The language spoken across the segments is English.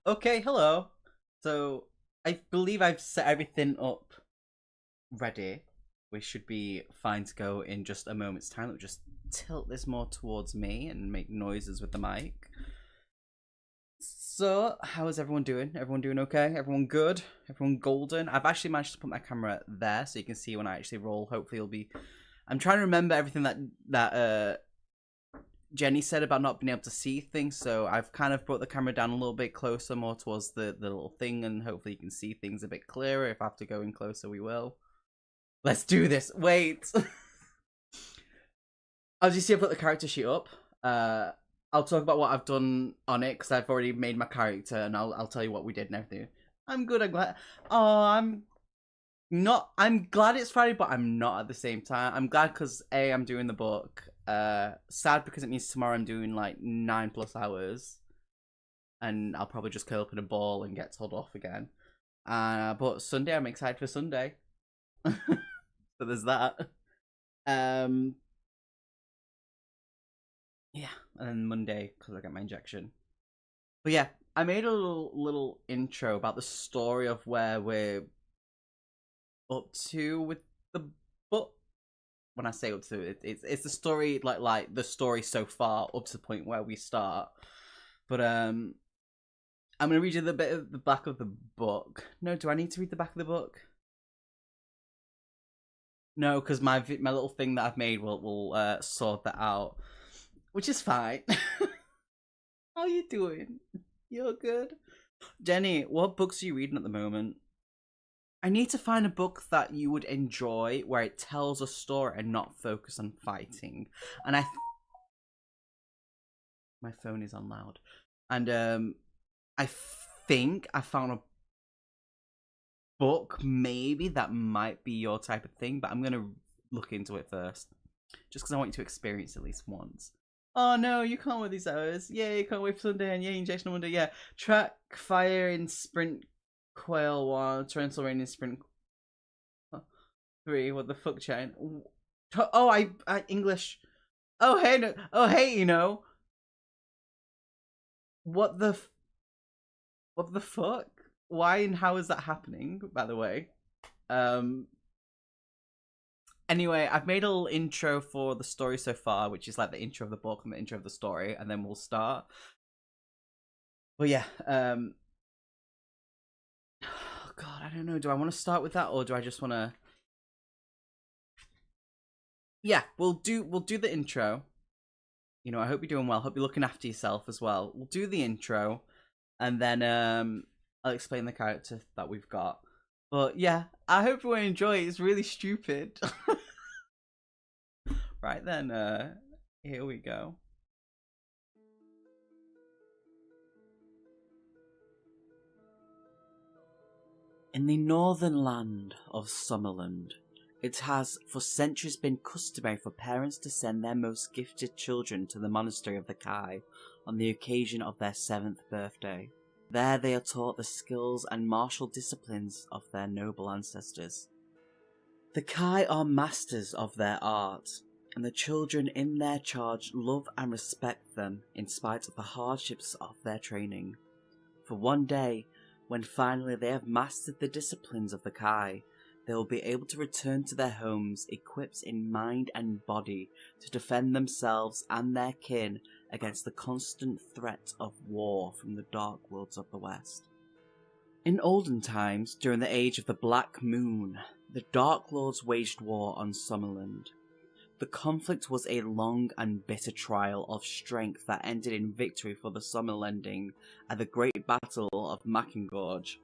Okay, hello. So, I believe I've set everything up ready. We should be fine to go in just a moment's time. Let me just tilt this more towards me and make noises with the mic. So, how is everyone doing? Everyone doing okay? Everyone good? Everyone golden? I've actually managed to put my camera there so you can see when I actually roll. Hopefully it'll be... I'm trying to remember everything that Jenny said about not being able to see things, so I've kind of brought the camera down a little bit closer, more towards the little thing, and hopefully you can see things a bit clearer. If I have to go in closer, we will. Let's do this. Wait. As you see, I put the character sheet up. I'll talk about what I've done on it, because I've already made my character, and I'll tell you what we did and everything. I'm good, I'm glad. Oh, I'm glad it's Friday, but I'm not at the same time. I'm glad because I'm doing the book. Sad because it means tomorrow I'm doing like 9+ hours, and I'll probably just curl up in a ball and get told off again. But Sunday, I'm excited for Sunday. So there's that. Yeah, and then Monday because I get my injection. But yeah, I made a little intro about the story of where we're up to with the book. When I say up to it, it's the story like the story so far up to the point where we start. But I'm gonna read you the bit of the back of the book. No, do I need to read the back of the book? No, because my little thing that I've made will sort that out, which is fine. How you doing? You're good. Jenny, what books are you reading at the moment? I need to find a book that you would enjoy where it tells a story and not focus on fighting. And my phone is on loud. And I think I found a book maybe that might be your type of thing, but I'm going to look into it first. Just because I want you to experience it at least once. Oh no, you can't wait these hours. Yay, can't wait for Sunday, and yay, injection on Monday. Yeah, track fire in sprint quail 1, torrential rain in sprint 3. What the fuck, Chan? Oh, I English. Oh hey, no. Oh hey, you know. What the fuck? Why and how is that happening? By the way, Anyway, I've made a little intro for the story so far, which is like the intro of the book and the intro of the story, and then we'll start. But yeah, oh God, I don't know. Do I want to start with that, or do I just want to? Yeah, we'll do the intro. You know, I hope you're doing well. Hope you're looking after yourself as well. We'll do the intro, and then I'll explain the character that we've got. But yeah, I hope you enjoy it. It's really stupid. Right then, here we go. In the northern land of Summerland, it has for centuries been customary for parents to send their most gifted children to the monastery of the Kai on the occasion of their 7th birthday. There they are taught the skills and martial disciplines of their noble ancestors. The Kai are masters of their art, and the children in their charge love and respect them in spite of the hardships of their training. For one day, when finally they have mastered the disciplines of the Kai, they will be able to return to their homes equipped in mind and body to defend themselves and their kin against the constant threat of war from the dark worlds of the West. In olden times, during the age of the Black Moon, the Dark Lords waged war on Summerland. The conflict was a long and bitter trial of strength that ended in victory for the Summerlending at the Great Battle of Machengorge.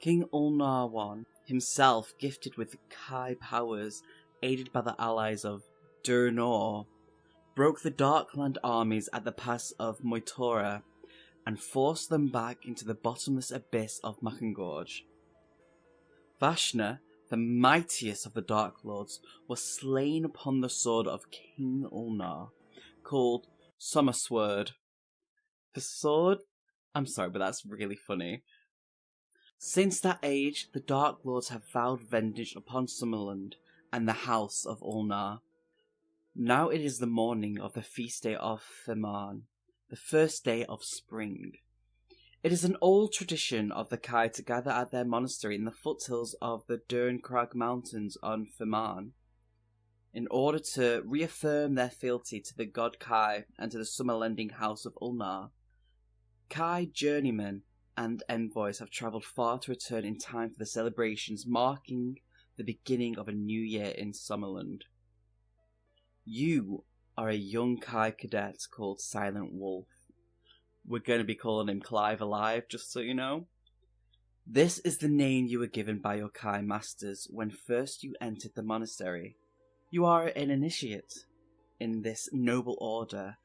King Ulnar I, himself gifted with Kai powers, aided by the allies of Durnor, broke the Darkland armies at the pass of Moitora and forced them back into the bottomless abyss of Machengorge. Vashna, the mightiest of the Dark Lords, was slain upon the sword of King Ulnar, called Summersword. The sword... I'm sorry, but that's really funny. Since that age, the Dark Lords have vowed vengeance upon Summerland and the House of Ulnar. Now it is the morning of the feast day of Femarn, the first day of spring. It is an old tradition of the Kai to gather at their monastery in the foothills of the Dernkrag Mountains on Fehmarn, in order to reaffirm their fealty to the god Kai and to the summer-lending house of Ulnar. Kai journeymen and envoys have travelled far to return in time for the celebrations marking the beginning of a new year in Summerland. You are a young Kai cadet called Silent Wolf. We're going to be calling him Clive Alive, just so you know. This is the name you were given by your Kai masters when first you entered the monastery. You are an initiate in this noble order,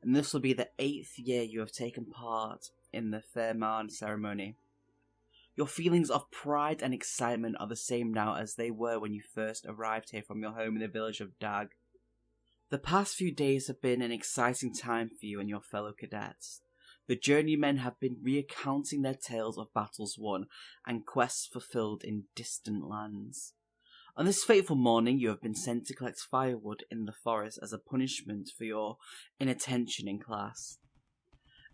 and this will be the 8th year you have taken part in the Fehmarn ceremony. Your feelings of pride and excitement are the same now as they were when you first arrived here from your home in the village of Dag. The past few days have been an exciting time for you and your fellow cadets. The journeymen have been recounting their tales of battles won and quests fulfilled in distant lands. On this fateful morning, you have been sent to collect firewood in the forest as a punishment for your inattention in class.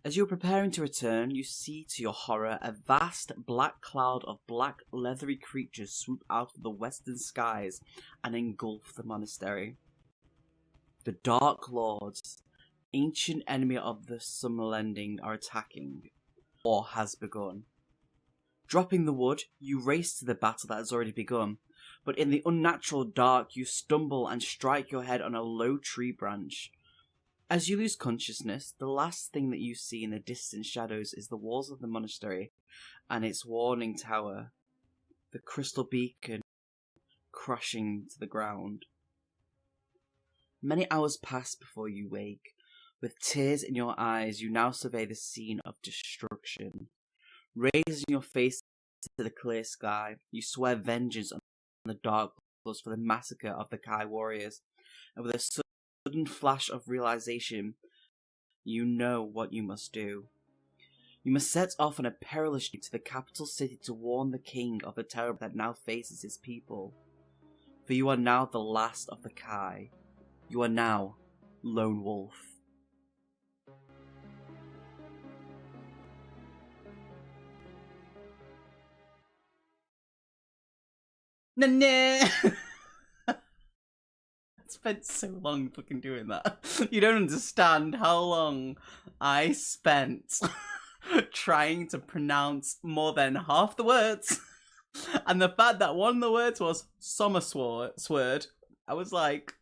As you are preparing to return, you see to your horror a vast black cloud of black leathery creatures swoop out of the western skies and engulf the monastery. The Dark Lords, ancient enemy of the Summerlending, are attacking. War has begun. Dropping the wood, you race to the battle that has already begun, but in the unnatural dark you stumble and strike your head on a low tree branch. As you lose consciousness, the last thing that you see in the distant shadows is the walls of the monastery and its warning tower, the crystal beacon crashing to the ground. Many hours pass before you wake. With tears in your eyes, you now survey the scene of destruction. Raising your face to the clear sky, you swear vengeance on the Dark Lords for the massacre of the Kai warriors, and with a sudden flash of realization, you know what you must do. You must set off on a perilous journey to the capital city to warn the king of the terror that now faces his people. For you are now the last of the Kai. You are now Lone Wolf. Nah. I spent so long fucking doing that. You don't understand how long I spent trying to pronounce more than half the words. And the fact that one of the words was Sommersword, I was like,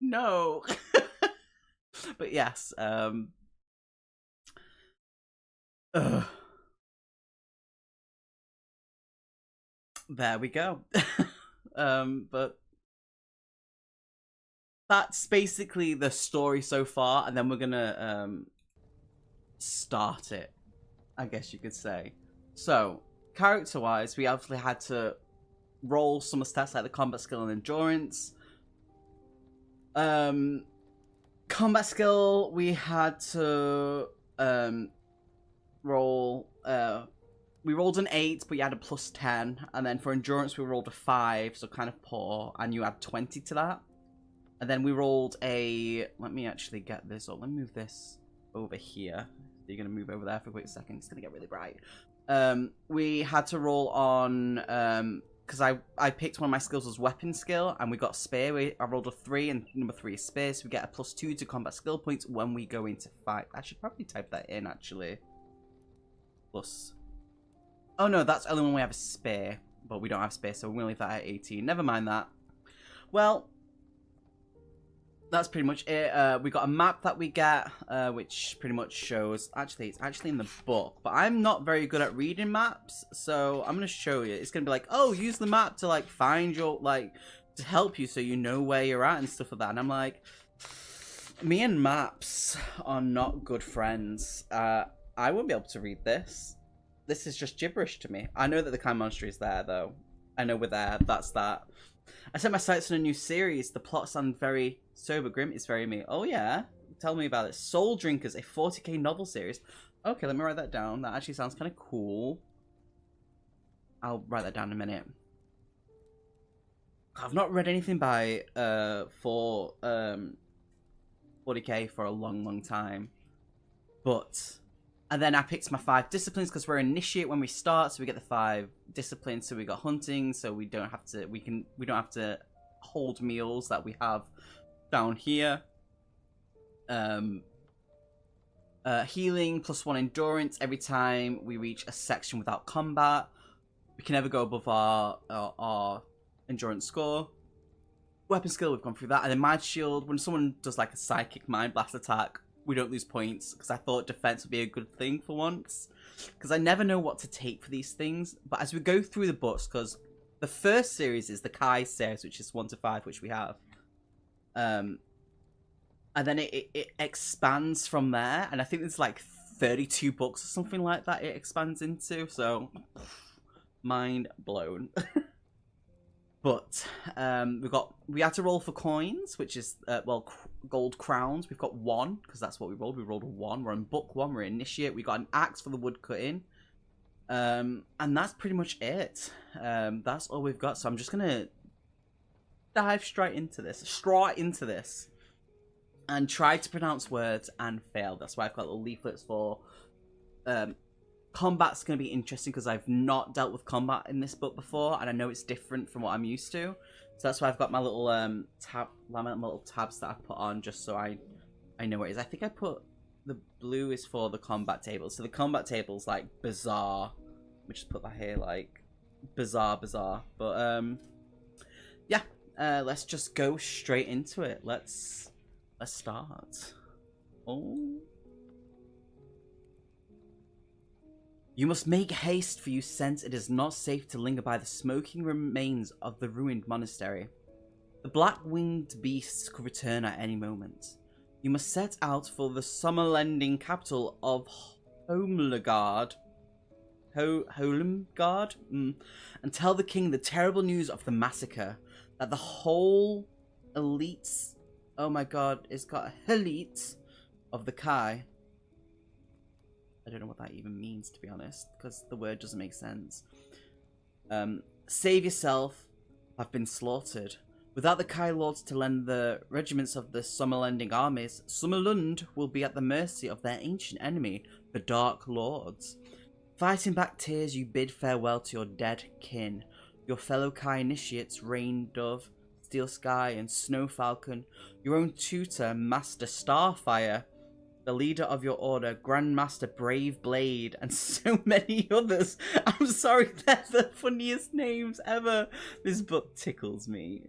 no. But yes, there we go. But that's basically the story so far, and then we're gonna start it, I guess you could say. So, character-wise, we obviously had to roll some stats like the combat skill and endurance. Combat skill, we had to roll. We rolled an 8, but you had a plus 10. And then for endurance, we rolled a 5, so kind of poor. And you add 20 to that. And then we rolled a... Let me actually get this up. Let me move this over here. You're going to move over there for a quick second. It's going to get really bright. We had to roll on... Because I picked one of my skills as weapon skill. And we got spear. I rolled a 3, and number 3 is spear. So we get a plus 2 to combat skill points when we go into fight. I should probably type that in, actually. Plus... Oh no, that's only when we have a spear, but we don't have spear, so we're going to leave that at 18. Never mind that. Well, that's pretty much it. We got a map that we get, which pretty much shows... Actually, it's actually in the book, but I'm not very good at reading maps, so I'm going to show you. It's going to be like, oh, use the map to, like, find your, like, to help you so you know where you're at and stuff like that. And I'm like, me and maps are not good friends. I won't be able to read this. This is just gibberish to me. I know that the Kai Monastery is there, though. I know we're there. That's that. I set my sights on a new series. The plot sounds very sober, grim. It's very me. Oh, yeah? Tell me about it. Soul Drinkers, a 40k novel series. Okay, let me write that down. That actually sounds kind of cool. I'll write that down in a minute. I've not read anything by 40k for a long, long time. But... And then I picked my 5 disciplines because we're initiate when we start, so we get the 5 disciplines. So we got hunting, so we don't have to hold meals that we have down here. Healing +1 endurance every time we reach a section without combat. We can never go above our endurance score. Weapon skill, we've gone through that. And then mind shield, when someone does like a psychic mind blast attack, we don't lose points, because I thought defense would be a good thing for once, because I never know what to take for these things. But as we go through the books, because the first series is the Kai series, which is 1 to 5, which we have, and then it expands from there, and I think there's like 32 books or something like that it expands into, so mind blown. But we had to roll for coins, which is gold crowns. We've got 1 because that's what we rolled. We rolled a 1. We're on book 1. We're initiate. We got an axe for the wood cutting, and that's pretty much it. That's all we've got. So I'm just gonna dive straight into this, and try to pronounce words and fail. That's why I've got little leaflets for. Combat's going to be interesting because I've not dealt with combat in this book before, and I know it's different from what I'm used to. So that's why I've got my little tabs that I put on just so I know what it is. I think I put the blue is for the combat table. So the combat table's like bizarre. Let me just put that here, like bizarre. But yeah, let's just go straight into it. Let's start. Oh. You must make haste, for you sense it is not safe to linger by the smoking remains of the ruined monastery. The black-winged beasts could return at any moment. You must set out for the summer-lending capital of Holmgard, and tell the king the terrible news of the massacre, that the whole elites, oh my god, it's got elites of the Kai. I don't know what that even means, to be honest, because the word doesn't make sense. Save yourself, have been slaughtered. Without the Kai lords to lend the regiments of the summer-lending armies, Summerlund will be at the mercy of their ancient enemy, the Dark Lords. Fighting back tears, you bid farewell to your dead kin, your fellow Kai initiates, Rain Dove, Steel Sky, and Snow Falcon, your own tutor, Master Starfire, the leader of your order, Grandmaster Brave Blade, and so many others. I'm sorry, they're the funniest names ever. This book tickles me.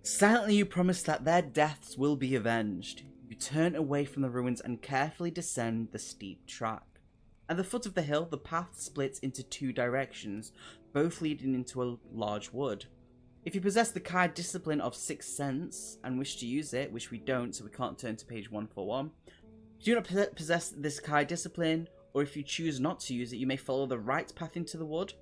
Silently you promise that their deaths will be avenged. You turn away from the ruins and carefully descend the steep track. At the foot of the hill, the path splits into 2 directions, both leading into a large wood. If you possess the Kai discipline of 6th Sense and wish to use it, which we don't, so we can't turn to page 141. If you do not possess this Kai discipline, or if you choose not to use it, you may follow the right path into the wood,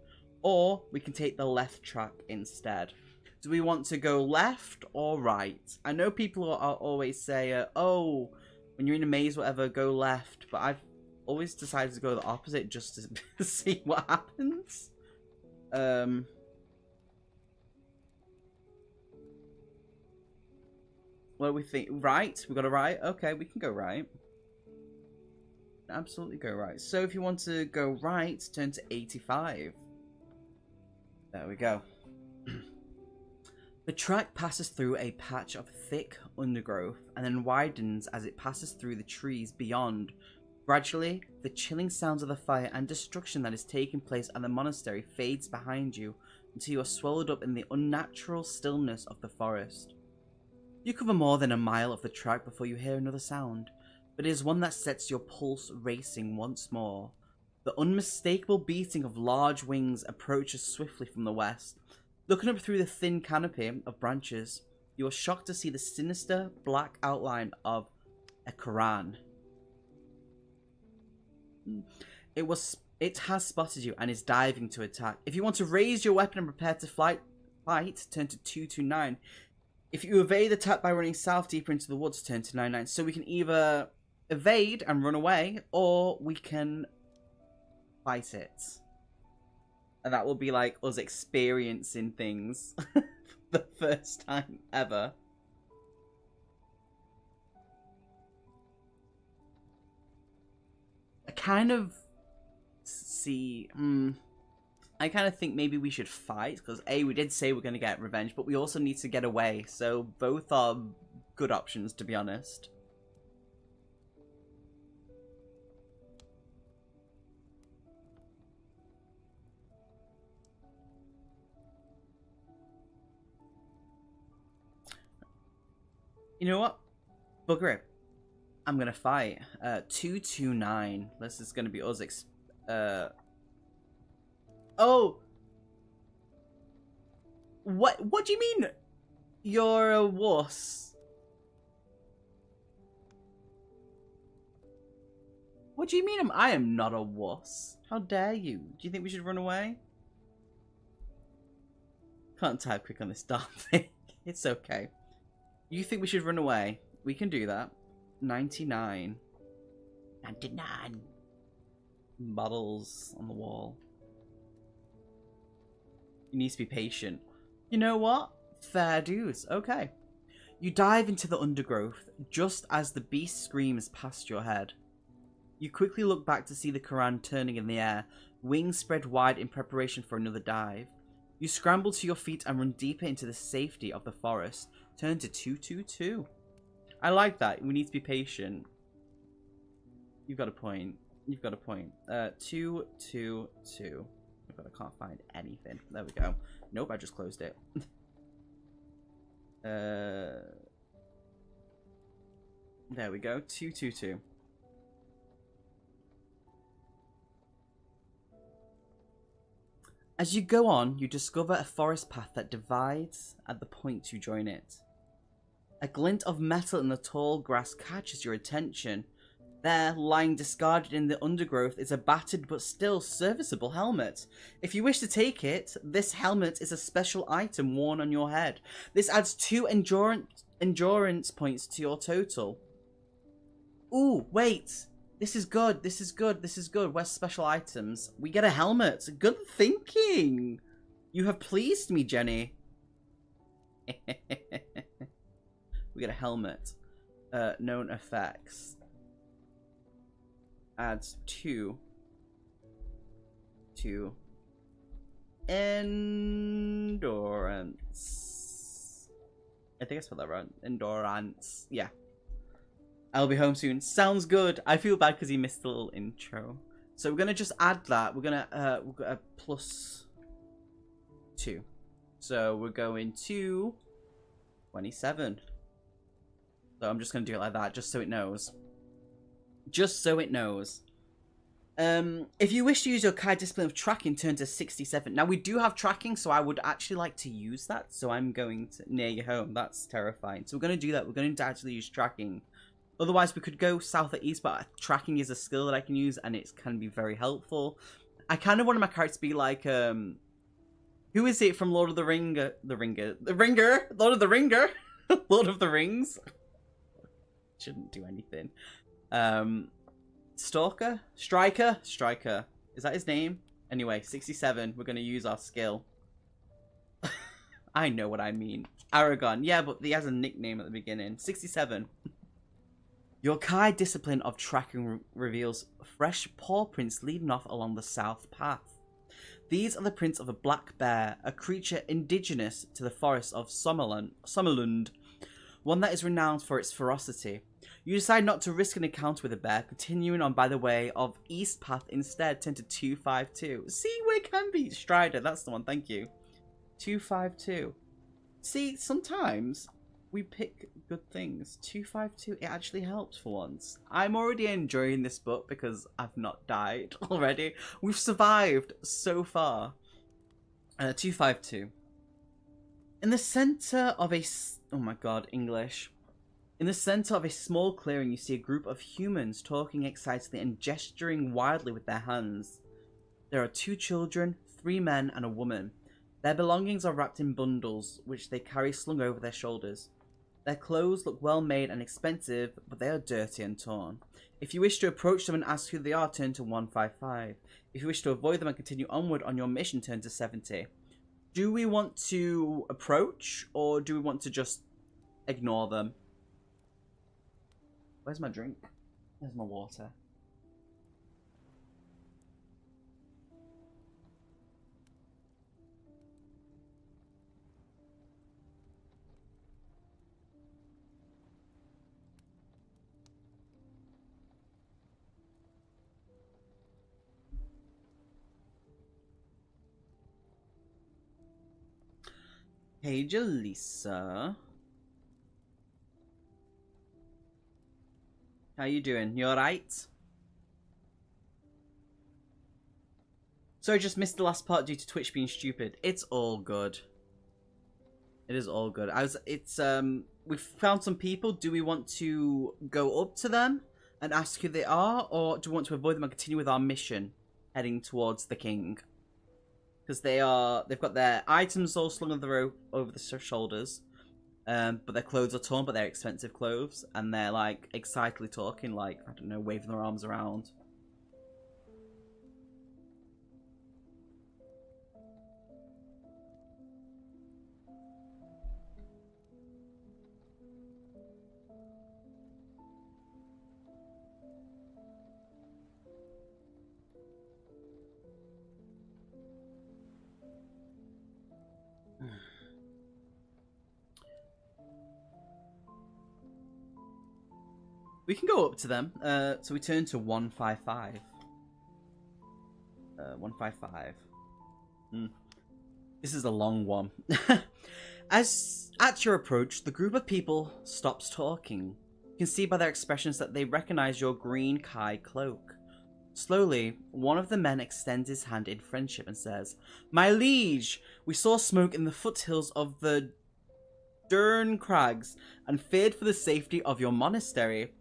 or we can take the left track instead. Do we want to go left or right? I know people are always say, oh, when you're in a maze, whatever, go left, but I've always decided to go the opposite just to see what happens. What do we think? Right? We got a right? Okay, we can go right. Absolutely go right. So if you want to go right, turn to 85. There we go. The track passes through a patch of thick undergrowth and then widens as it passes through the trees beyond. Gradually, the chilling sounds of the fire and destruction that is taking place at the monastery fades behind you until you are swallowed up in the unnatural stillness of the forest. You cover more than a mile of the track before you hear another sound, but it is one that sets your pulse racing once more. The unmistakable beating of large wings approaches swiftly from the west. Looking up through the thin canopy of branches, you are shocked to see the sinister black outline of a Quran. It has spotted you and is diving to attack. If you want to raise your weapon and prepare to fight, turn to 229. If you evade attack by running south deeper into the woods, turn to 99. So we can either evade and run away, or we can fight it. And that will be like us experiencing things for the first time ever. kind of see... I kind of think maybe we should fight, because A, we did say we're going to get revenge, but we also need to get away, so both are good options, to be honest. You know what? Bugger it. I'm going to fight. 229. This is going to be us Oh! What do you mean you're a wuss? What do you mean I am not a wuss? How dare you? Do you think we should run away? Can't type quick on this darn thing. It's okay. You think we should run away? We can do that. 99. 99. Bottles on the wall. You need to be patient. You know what? Fair dues. Okay. You dive into the undergrowth just as the beast screams past your head. You quickly look back to see the Quran turning in the air, wings spread wide in preparation for another dive. You scramble to your feet and run deeper into the safety of the forest. Turn to 222. I like that. We need to be patient. You've got a point. You've got a point. 222. But I can't find anything. There we go. Nope, I just closed it. There we go. 222. As you go on, you discover a forest path that divides at the point you join it. A glint of metal in the tall grass catches your attention. There, lying discarded in the undergrowth, is a battered but still serviceable helmet. If you wish to take it, this helmet is a special item worn on your head. This adds 2 endurance points to your total. Ooh, wait. This is good, this is good, this is good. Where's special items? We get a helmet. Good thinking. You have pleased me, Jenny. We get a helmet. Known effects. Adds 2 to endurance. I think I spelled that right. Endurance. Yeah. I'll be home soon. Sounds good. I feel bad because he missed the little intro. So we're gonna just add that. We're gonna we've got a +2. So we're going to 27. So I'm just gonna do it like that, just so it knows. Just so it knows. If you wish to use your Kai discipline of tracking, turn to 67. Now we do have tracking, so I would actually like to use that. So I'm going to near your home. That's terrifying. So we're going to do that. We're going to actually use tracking. Otherwise, we could go south or east, but tracking is a skill that I can use, and it can be very helpful. I kind of want my character to be like, who is it from Lord of the Ringer? Lord of the Ringer? Lord of the Rings? Shouldn't do anything. Stalker? Striker? Striker. Is that his name? Anyway, 67. We're going to use our skill. I know what I mean. Aragon. Yeah, but he has a nickname at the beginning. 67. Your Kai discipline of tracking reveals fresh paw prints leading off along the south path. These are the prints of a black bear, a creature indigenous to the forests of Sommerlund, one that is renowned for its ferocity. You decide not to risk an encounter with a bear, continuing on by the way of east path instead. Turn to 252. See where it can be. Strider, that's the one, thank you. 252. See, sometimes we pick good things. 252, it actually helps for once. I'm already enjoying this book because I've not died already. We've survived so far. 252. In the center of a... Oh my god, English. In the center of a small clearing, you see a group of humans talking excitedly and gesturing wildly with their hands. There are 2 children, 3 men, and a woman. Their belongings are wrapped in bundles, which they carry slung over their shoulders. Their clothes look well made and expensive, but they are dirty and torn. If you wish to approach them and ask who they are, turn to 155. If you wish to avoid them and continue onward on your mission, turn to 70. Do we want to approach, or do we want to just ignore them? Where's my drink? Where's my water? Hey, Jaleesa. How you doing? You alright? Sorry, just missed the last part due to Twitch being stupid. It's all good. It is all good. We found some people. Do we want to go up to them and ask who they are, or do we want to avoid them and continue with our mission, heading towards the king? Because they've got their items all slung on the rope over the shoulders, but their clothes are torn, but they're expensive clothes, and they're like excitedly talking, like, I don't know, waving their arms around. We can go up to them. So we turn to 155. 155. This is a long one. As at your approach, the group of people stops talking. You can see by their expressions that they recognize your green Kai cloak. Slowly, one of the men extends his hand in friendship and says, "My liege, we saw smoke in the foothills of the Dern Crags and feared for the safety of your monastery.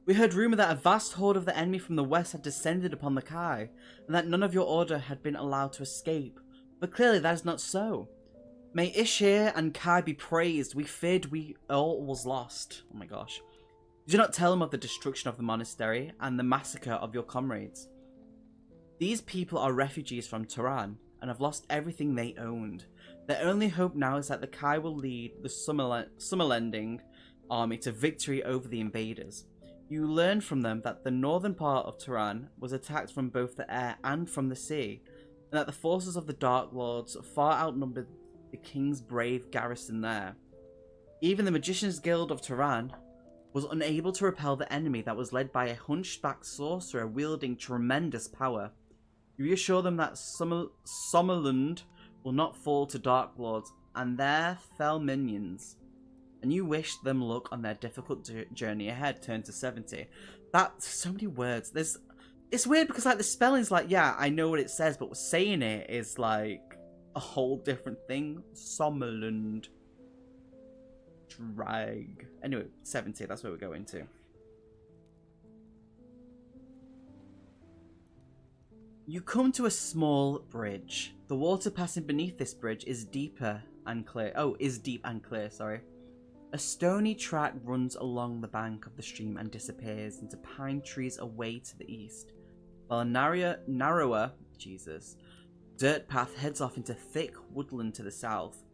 We heard rumour that a vast horde of the enemy from the west had descended upon the Kai, and that none of your order had been allowed to escape. But clearly that is not so. May Ishir and Kai be praised. We feared we all was lost." Oh my gosh. "Do not tell them of the destruction of the monastery and the massacre of your comrades. These people are refugees from Turan and have lost everything they owned. Their only hope now is that the Kai will lead the Summerlending army to victory over the invaders. You learn from them that the northern part of Turan was attacked from both the air and from the sea, and that the forces of the Dark Lords far outnumbered the king's brave garrison there. Even the Magicians' Guild of Turan was unable to repel the enemy that was led by a hunchback sorcerer wielding tremendous power. You reassure them that Sommerlund will not fall to Dark Lords and their fell minions, and you wish them luck on their difficult journey ahead." Turn to 70. That's so many words. It's weird because like the spelling's like, yeah, I know what it says, but saying it is like a whole different thing. Sommerlund. Drag. Anyway, 70, that's where we're going to. You come to a small bridge. The water passing beneath this bridge is deeper and clear. Oh, is deep and clear, sorry. A stony track runs along the bank of the stream and disappears into pine trees away to the east, while a narrower dirt path heads off into thick woodland to the south.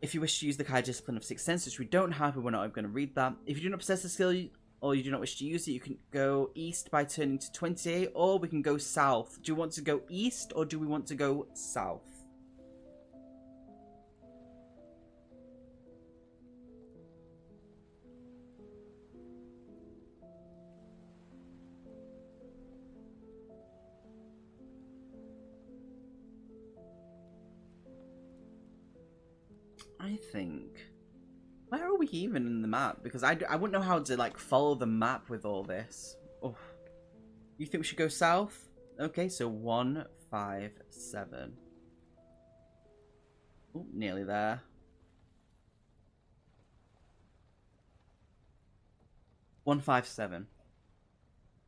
If you wish to use the Kai discipline of Sixth Sense, which we don't have, but we're not going to read that. If you do not possess the skill or you do not wish to use it, you can go east by turning to 28, or we can go south. Do you want to go east or do we want to go south? I think... Where are we even in the map? Because I wouldn't know how to, like, follow the map with all this. Oh. You think we should go south? Okay, so 157. Oh, nearly there. 157.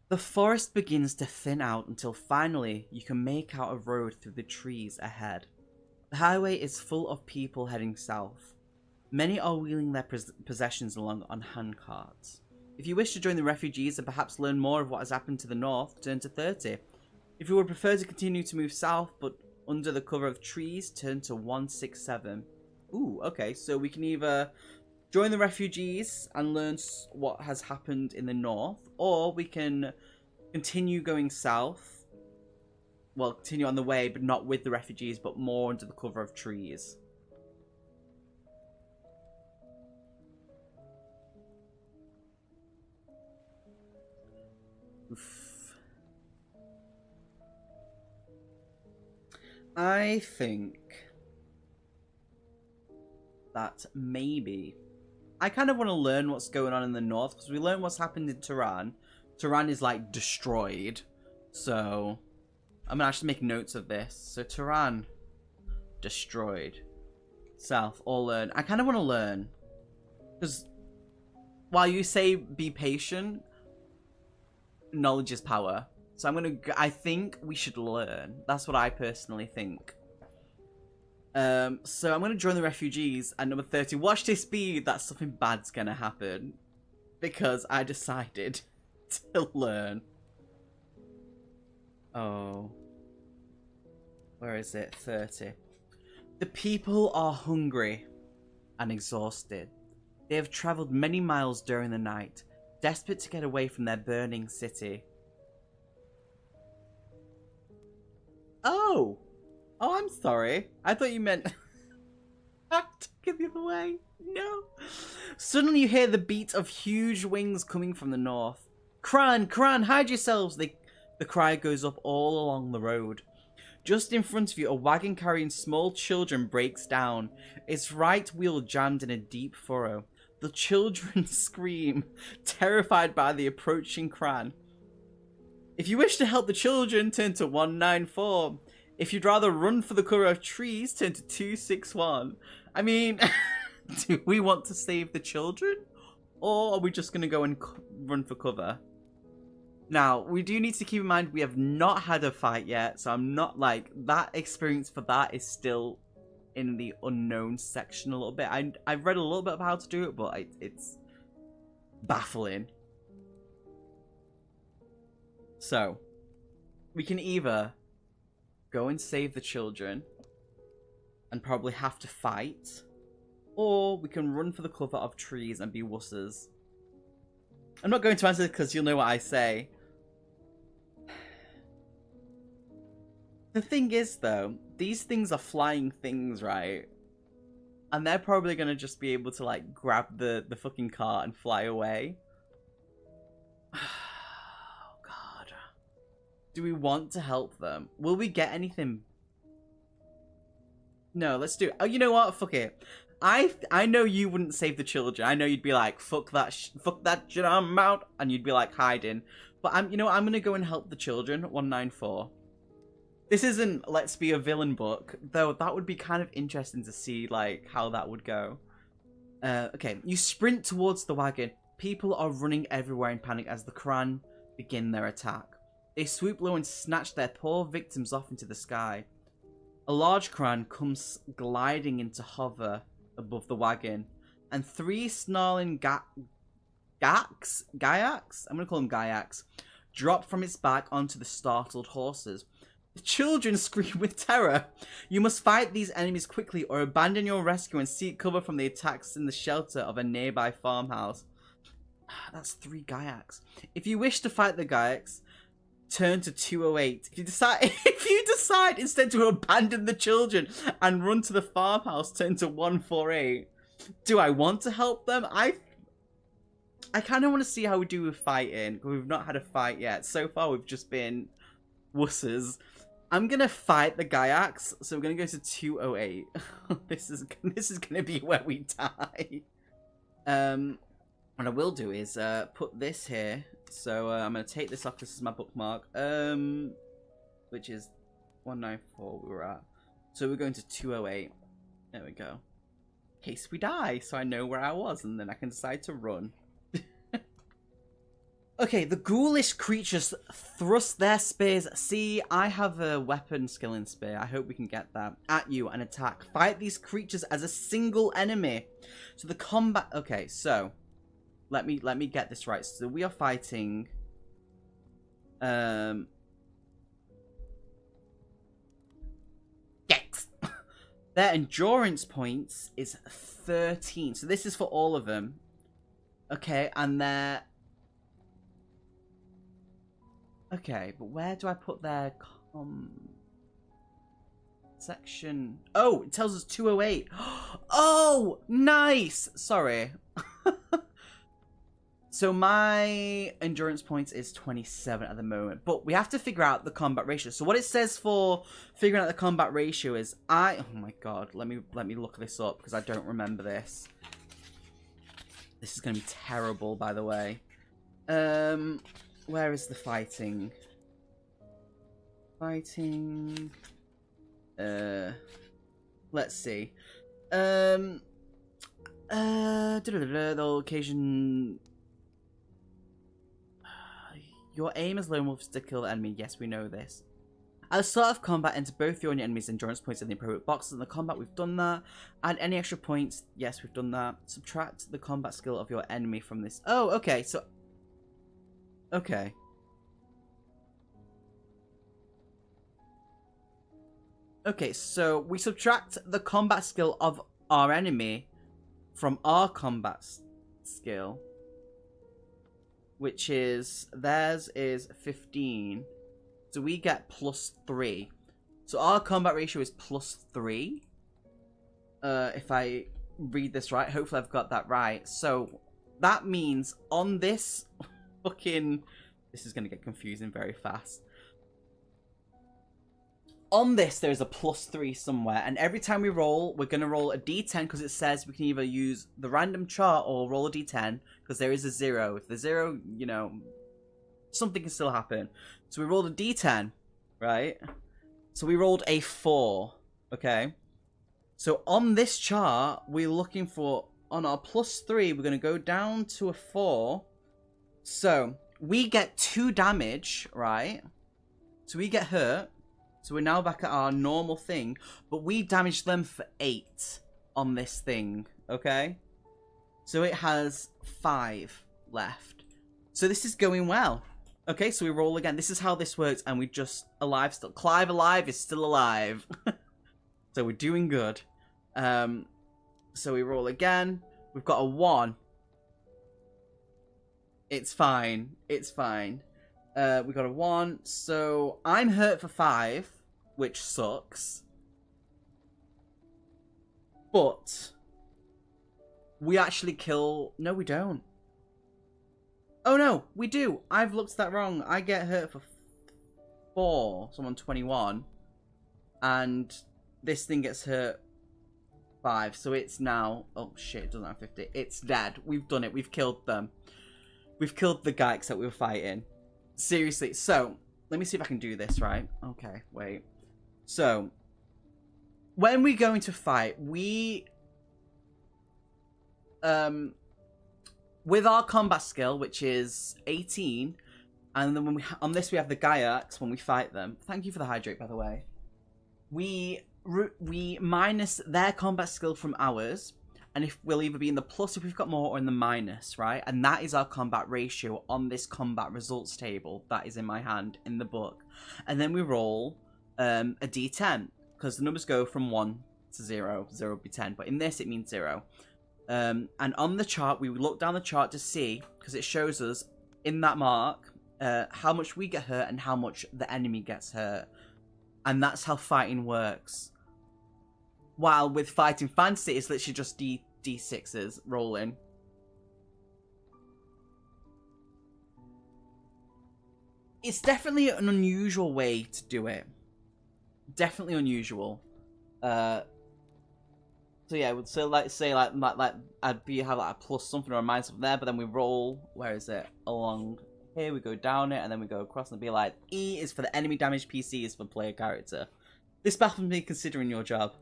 The forest begins to thin out until finally you can make out a road through the trees ahead. The highway is full of people heading south. Many are wheeling their possessions along on handcarts. If you wish to join the refugees and perhaps learn more of what has happened to the north, turn to 30. If you would prefer to continue to move south but under the cover of trees, turn to 167. Ooh, okay, so we can either join the refugees and learn what has happened in the north, or we can continue going south. Well, continue on the way, but not with the refugees, but more under the cover of trees. Oof. I think that maybe... I kind of want to learn what's going on in the north, because we learned what's happened in Tehran. Tehran is, like, destroyed. So, I'm going to actually make notes of this. So, Tehran, destroyed. South, all learn. I kind of want to learn. Because, while you say be patient, knowledge is power. So, I think we should learn. That's what I personally think. So I'm going to join the refugees at number 30. Watch this speed that something bad's going to happen. Because I decided to learn. Oh. Where is it? 30. The people are hungry and exhausted. They have travelled many miles during the night, desperate to get away from their burning city. Oh! Oh, I'm sorry. I thought you meant... I took it the other way. No. Suddenly you hear the beat of huge wings coming from the north. Cran, Cran, hide yourselves! The cry goes up all along the road. Just in front of you, a wagon carrying small children breaks down. Its right wheel jammed in a deep furrow. The children scream, terrified by the approaching Cran. If you wish to help the children, turn to 194. If you'd rather run for the cover of trees, turn to 261. I mean, do we want to save the children? Or are we just going to go and run for cover? Now, we do need to keep in mind we have not had a fight yet. So I'm not like, that experience for that is still in the unknown section a little bit. I've read a little bit of how to do it, but it's baffling. So, we can either go and save the children and probably have to fight, or we can run for the cover of trees and be wusses. I'm not going to answer this because you'll know what I say. The thing is, though, these things are flying things, right? And they're probably going to just be able to, like, grab the fucking cart and fly away. Do we want to help them? Will we get anything? No, let's do it. Oh, you know what? Fuck it. I know you wouldn't save the children. I know you'd be like, fuck that shit, I'm out. And you'd be like hiding. But you know what? I'm going to go and help the children. 194. This isn't Let's Be a Villain book. Though that would be kind of interesting to see like how that would go. Okay. You sprint towards the wagon. People are running everywhere in panic as the Kran begin their attack. They swoop low and snatch their poor victims off into the sky. A large Kran comes gliding into hover above the wagon, and 3 snarling Gayaks? I'm going to call them Gayaks. Drop from its back onto the startled horses. The children scream with terror. You must fight these enemies quickly or abandon your rescue and seek cover from the attacks in the shelter of a nearby farmhouse. That's 3 Gayaks. If you wish to fight the Gayaks, turn to 208. If you decide instead to abandon the children and run to the farmhouse, turn to 148. Do I want to help them? I kind of want to see how we do with fighting. We've not had a fight yet. So far, we've just been wusses. I'm going to fight the Gayaks, so we're going to go to 208. This is going to be where we die. What I will do is put this here. So I'm going to take this off. This is my bookmark. Which is 194 we were at. So we're going to 208. There we go. In case we die, so I know where I was, and then I can decide to run. Okay, the ghoulish creatures thrust their spears. See, I have a weapon skill in spear. I hope we can get that. At you and attack. Fight these creatures as a single enemy. So the combat... Okay, so... Let me get this right. So we are fighting... Gex. Their endurance points is 13. So this is for all of them. Okay, and their... Okay, but where do I put their section? Oh, it tells us 208. Oh, nice. Sorry. So my endurance points is 27 at the moment, but we have to figure out the combat ratio. So what it says for figuring out the combat ratio is oh my god, let me look this up because I don't remember this. This is going to be terrible, by the way. Where is the fighting? Fighting. Let's see. The location. Your aim is lone wolves to kill the enemy. Yes, we know this. At the start of combat, enter both your and your enemy's endurance points in the appropriate boxes in the combat. We've done that. Add any extra points. Yes, we've done that. Subtract the combat skill of your enemy from this. Oh, okay. So, okay. Okay, so we subtract the combat skill of our enemy from our combat skill, which is, theirs is 15. So we get +3. So our combat ratio is +3. If I read this right, hopefully I've got that right. So that means on this fucking... This is going to get confusing very fast. On this, there's a +3 somewhere, and every time we roll, we're going to roll a d10 because it says we can either use the random chart or roll a d10 because there is a 0. If there's 0, you know, something can still happen. So we rolled a d10, right? So we rolled a 4, okay? So on this chart, we're looking for, on our +3, we're going to go down to a 4. So we get 2 damage, right? So we get hurt. So we're now back at our normal thing, but we damaged them for 8 on this thing, okay? So it has 5 left. So this is going well. Okay, so we roll again. This is how this works, and we just alive still. Clive alive is still alive. So we're doing good. So we roll again. We've got a 1. It's fine. It's fine. We got a 1. So I'm hurt for 5, which sucks. But we actually kill... No, we don't. Oh, no, we do. I've looked at that wrong. I get hurt for 4. So I'm on 21. And this thing gets hurt 5. So it's now... Oh, shit, it doesn't have 50. It's dead. We've done it. We've killed them. We've killed the Geiks that we were fighting. Seriously. So, let me see if I can do this, right? Okay, wait. So, when we go into fight, we... with our combat skill, which is 18, and then when we on this we have the Gaiacs when we fight them. Thank you for the hydrate, by the way. We minus their combat skill from ours, and if we'll either be in the plus if we've got more or in the minus, right? And that is our combat ratio on this combat results table that is in my hand in the book. And then we roll a d10 because the numbers go from 1 to 0. 0 would be 10, but in this it means 0. And on the chart, we look down the chart to see, because it shows us in that mark how much we get hurt and how much the enemy gets hurt. And that's how fighting works. While with Fighting Fantasy, it's literally just D6s rolling. It's definitely an unusual way to do it. Definitely unusual. So yeah, so like say like I'd be have like a plus something or a minus something there, but then we roll. Where is it? Along here we go down it, and then we go across and be like E is for the enemy damage, PC is for player character. This baffles me considering your job.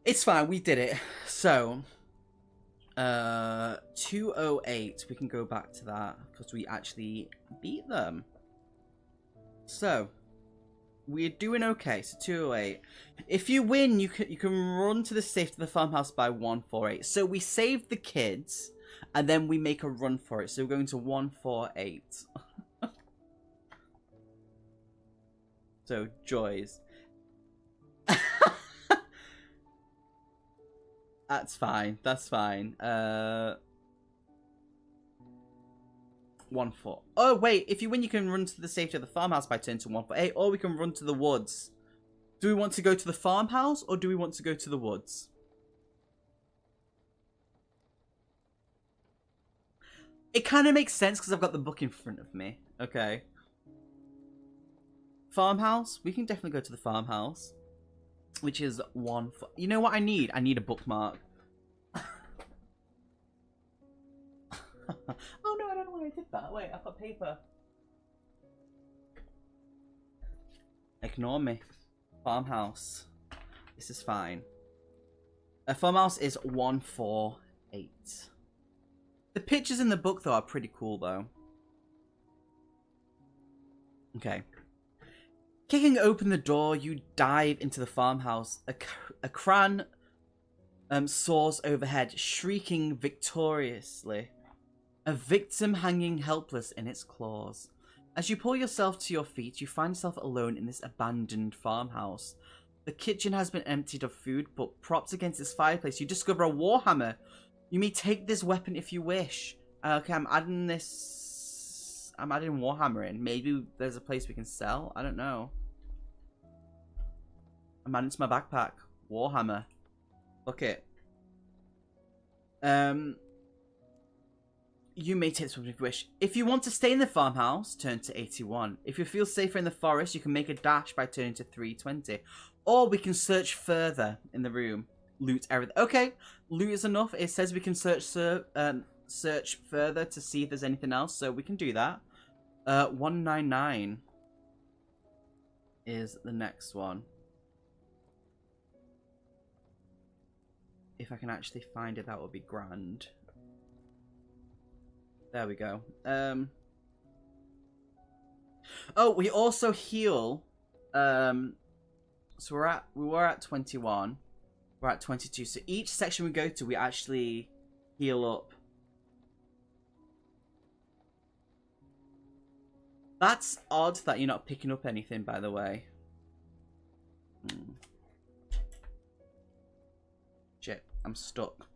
It's fine, we did it. So 208. We can go back to that because we actually beat them. So. We're doing okay, so 208. If you win, you can run to the safe to the farmhouse by 148. So we saved the kids, and then we make a run for it. So we're going to 148. So, joys. That's fine, that's fine. 1-4. Oh, wait. If you win, you can run to the safety of the farmhouse by turn to 148. Or we can run to the woods. Do we want to go to the farmhouse or do we want to go to the woods? It kind of makes sense because I've got the book in front of me. Okay. Farmhouse. We can definitely go to the farmhouse. Which is one... You know what I need? I need a bookmark. Oh no, I don't know why I did that. Wait, I've got paper. Ignore me. Farmhouse. This is fine. A farmhouse is 148. The pictures in the book, though, are pretty cool, though. Okay. Kicking open the door, you dive into the farmhouse. A cran soars overhead, shrieking victoriously. A victim hanging helpless in its claws. As you pull yourself to your feet, you find yourself alone in this abandoned farmhouse. The kitchen has been emptied of food, but propped against its fireplace, you discover a warhammer. You may take this weapon if you wish. Okay, I'm adding warhammer in. Maybe there's a place we can sell? I don't know. I'm adding it to my backpack. Warhammer. Look it. You may take this weapon if you wish. If you want to stay in the farmhouse, turn to 81. If you feel safer in the forest, you can make a dash by turning to 320. Or we can search further in the room. Loot everything. Okay, loot is enough. It says we can search further to see if there's anything else, so we can do that. 199 is the next one. If I can actually find it, that would be grand. There we go. Oh, we also heal. So we were at 21. We're at 22. So each section we go to, we actually heal up. That's odd that you're not picking up anything, by the way. Shit, I'm stuck.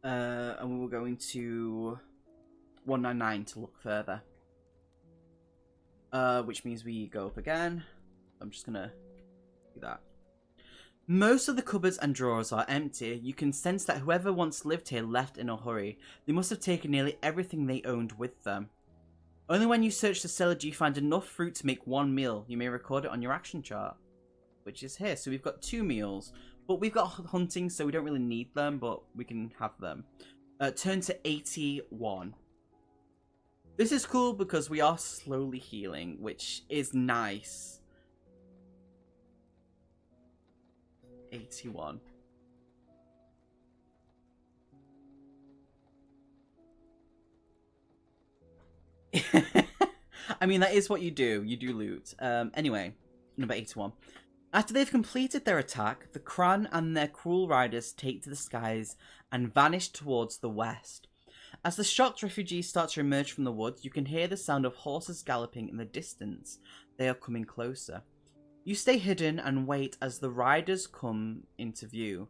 And we were going to 199 to look further. Which means we go up again. I'm just gonna do that. Most of the cupboards and drawers are empty. You can sense that whoever once lived here left in a hurry. They must have taken nearly everything they owned with them. Only when you search the cellar do you find enough fruit to make one meal. You may record it on your action chart, which is here. So we've got 2 meals. But we've got hunting, so we don't really need them, but we can have them. Turn to 81. This is cool because we are slowly healing, which is nice. 81. I mean, that is what you do. You do loot. Anyway, number 81. After they've completed their attack, the Cran and their cruel riders take to the skies and vanish towards the west. As the shocked refugees start to emerge from the woods, you can hear the sound of horses galloping in the distance. They are coming closer. You stay hidden and wait as the riders come into view.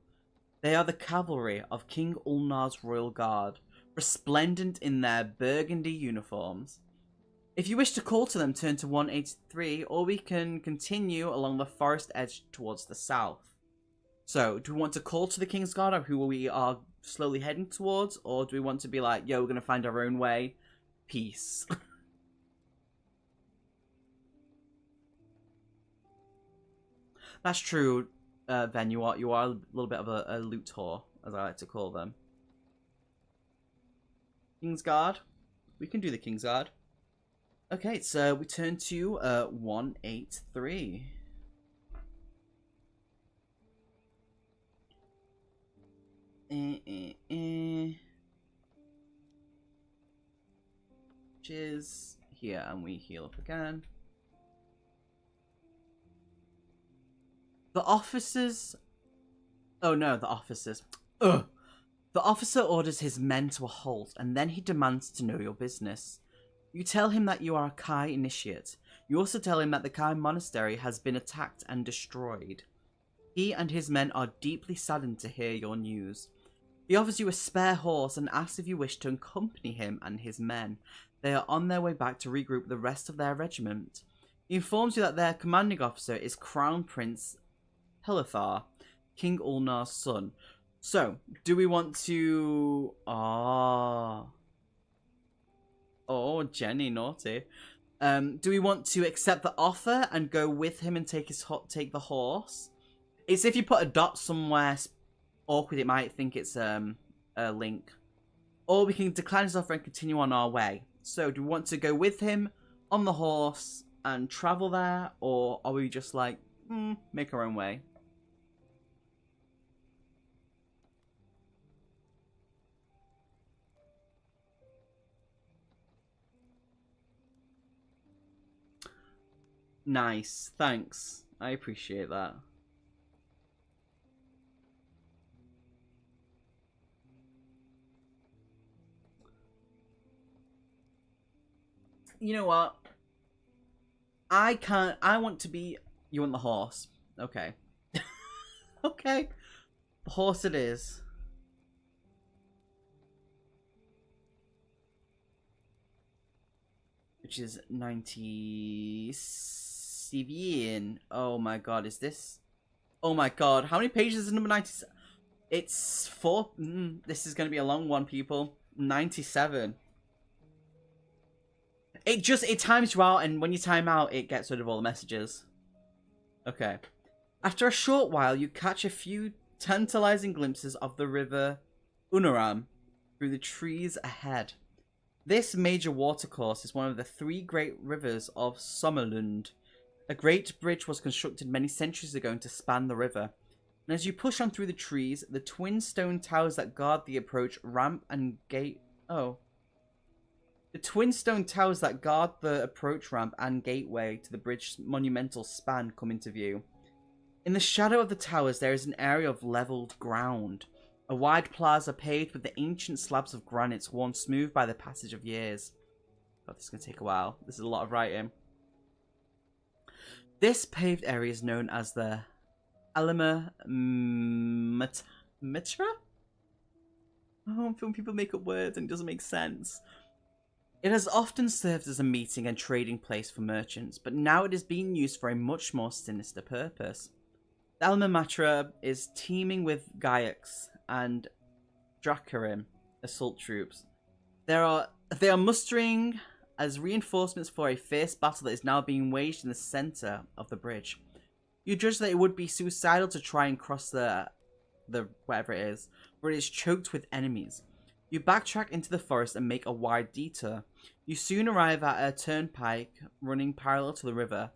They are the cavalry of King Ulnar's royal guard, resplendent in their burgundy uniforms. If you wish to call to them, turn to 183, or we can continue along the forest edge towards the south. So, do we want to call to the King's Guard, who we are slowly heading towards, or do we want to be like, yo, we're going to find our own way? Peace. That's true, Ven. You are a little bit of a loot whore, as I like to call them. King's Guard. We can do the King's Guard. Okay, so we turn to 183. Which is here, and we heal up again. The officers... Oh no, the officers. Ugh! The officer orders his men to a halt, and then he demands to know your business. You tell him that you are a Kai initiate. You also tell him that the Kai monastery has been attacked and destroyed. He and his men are deeply saddened to hear your news. He offers you a spare horse and asks if you wish to accompany him and his men. They are on their way back to regroup with the rest of their regiment. He informs you that their commanding officer is Crown Prince Helithar, King Ulnar's son. So, do we want to... Oh, Jenny, naughty. Do we want to accept the offer and go with him and take the horse? It's if you put a dot somewhere awkward, it might think it's a link. Or we can decline his offer and continue on our way. So, do we want to go with him on the horse and travel there? Or are we just like, make our own way? Nice, thanks. I appreciate that. You know what? I want to be... You want the horse. Okay. Okay. The horse it is. Which is 97. Oh my god, is this... Oh my god, how many pages is number 97? It's 4... this is going to be a long one, people. 97. It times you out, and when you time out, it gets rid of all the messages. Okay. After a short while, you catch a few tantalizing glimpses of the river Unaram through the trees ahead. This major watercourse is one of the 3 great rivers of Sommerlund. A great bridge was constructed many centuries ago to span the river. And as you push on through the trees, the twin stone towers that guard the approach ramp and gate... Oh. The twin stone towers that guard the approach ramp and gateway to the bridge's monumental span come into view. In the shadow of the towers, there is an area of leveled ground. A wide plaza paved with the ancient slabs of granite worn smooth by the passage of years. God, this is going to take a while. This is a lot of writing. This paved area is known as the Alima Mitra? Oh, when people make up words and it doesn't make sense. It has often served as a meeting and trading place for merchants, but now it is being used for a much more sinister purpose. The Alma Matra is teeming with Gaiaks and Dracarim assault troops. They are mustering as reinforcements for a fierce battle that is now being waged in the center of the bridge. You judge that it would be suicidal to try and cross the whatever it is, for it is choked with enemies. You backtrack into the forest and make a wide detour. You soon arrive at a turnpike running parallel to the river.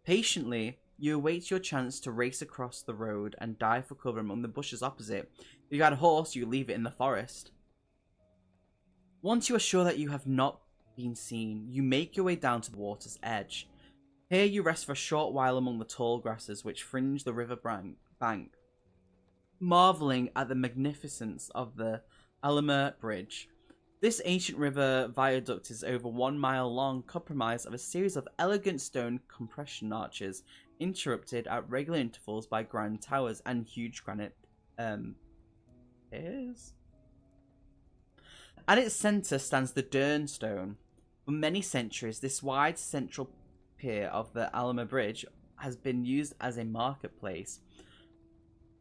Patiently, you await your chance to race across the road and dive for cover among the bushes opposite. If you had a horse, you leave it in the forest. Once you are sure that you have not been seen, you make your way down to the water's edge. Here you rest for a short while among the tall grasses which fringe the river bank, marveling at the magnificence of the Alima Bridge. This ancient river viaduct is over 1 mile long, comprised of a series of elegant stone compression arches, interrupted at regular intervals by grand towers and huge granite piers. At its centre stands the Durnstone. For many centuries, this wide central pier of the Alima Bridge has been used as a marketplace.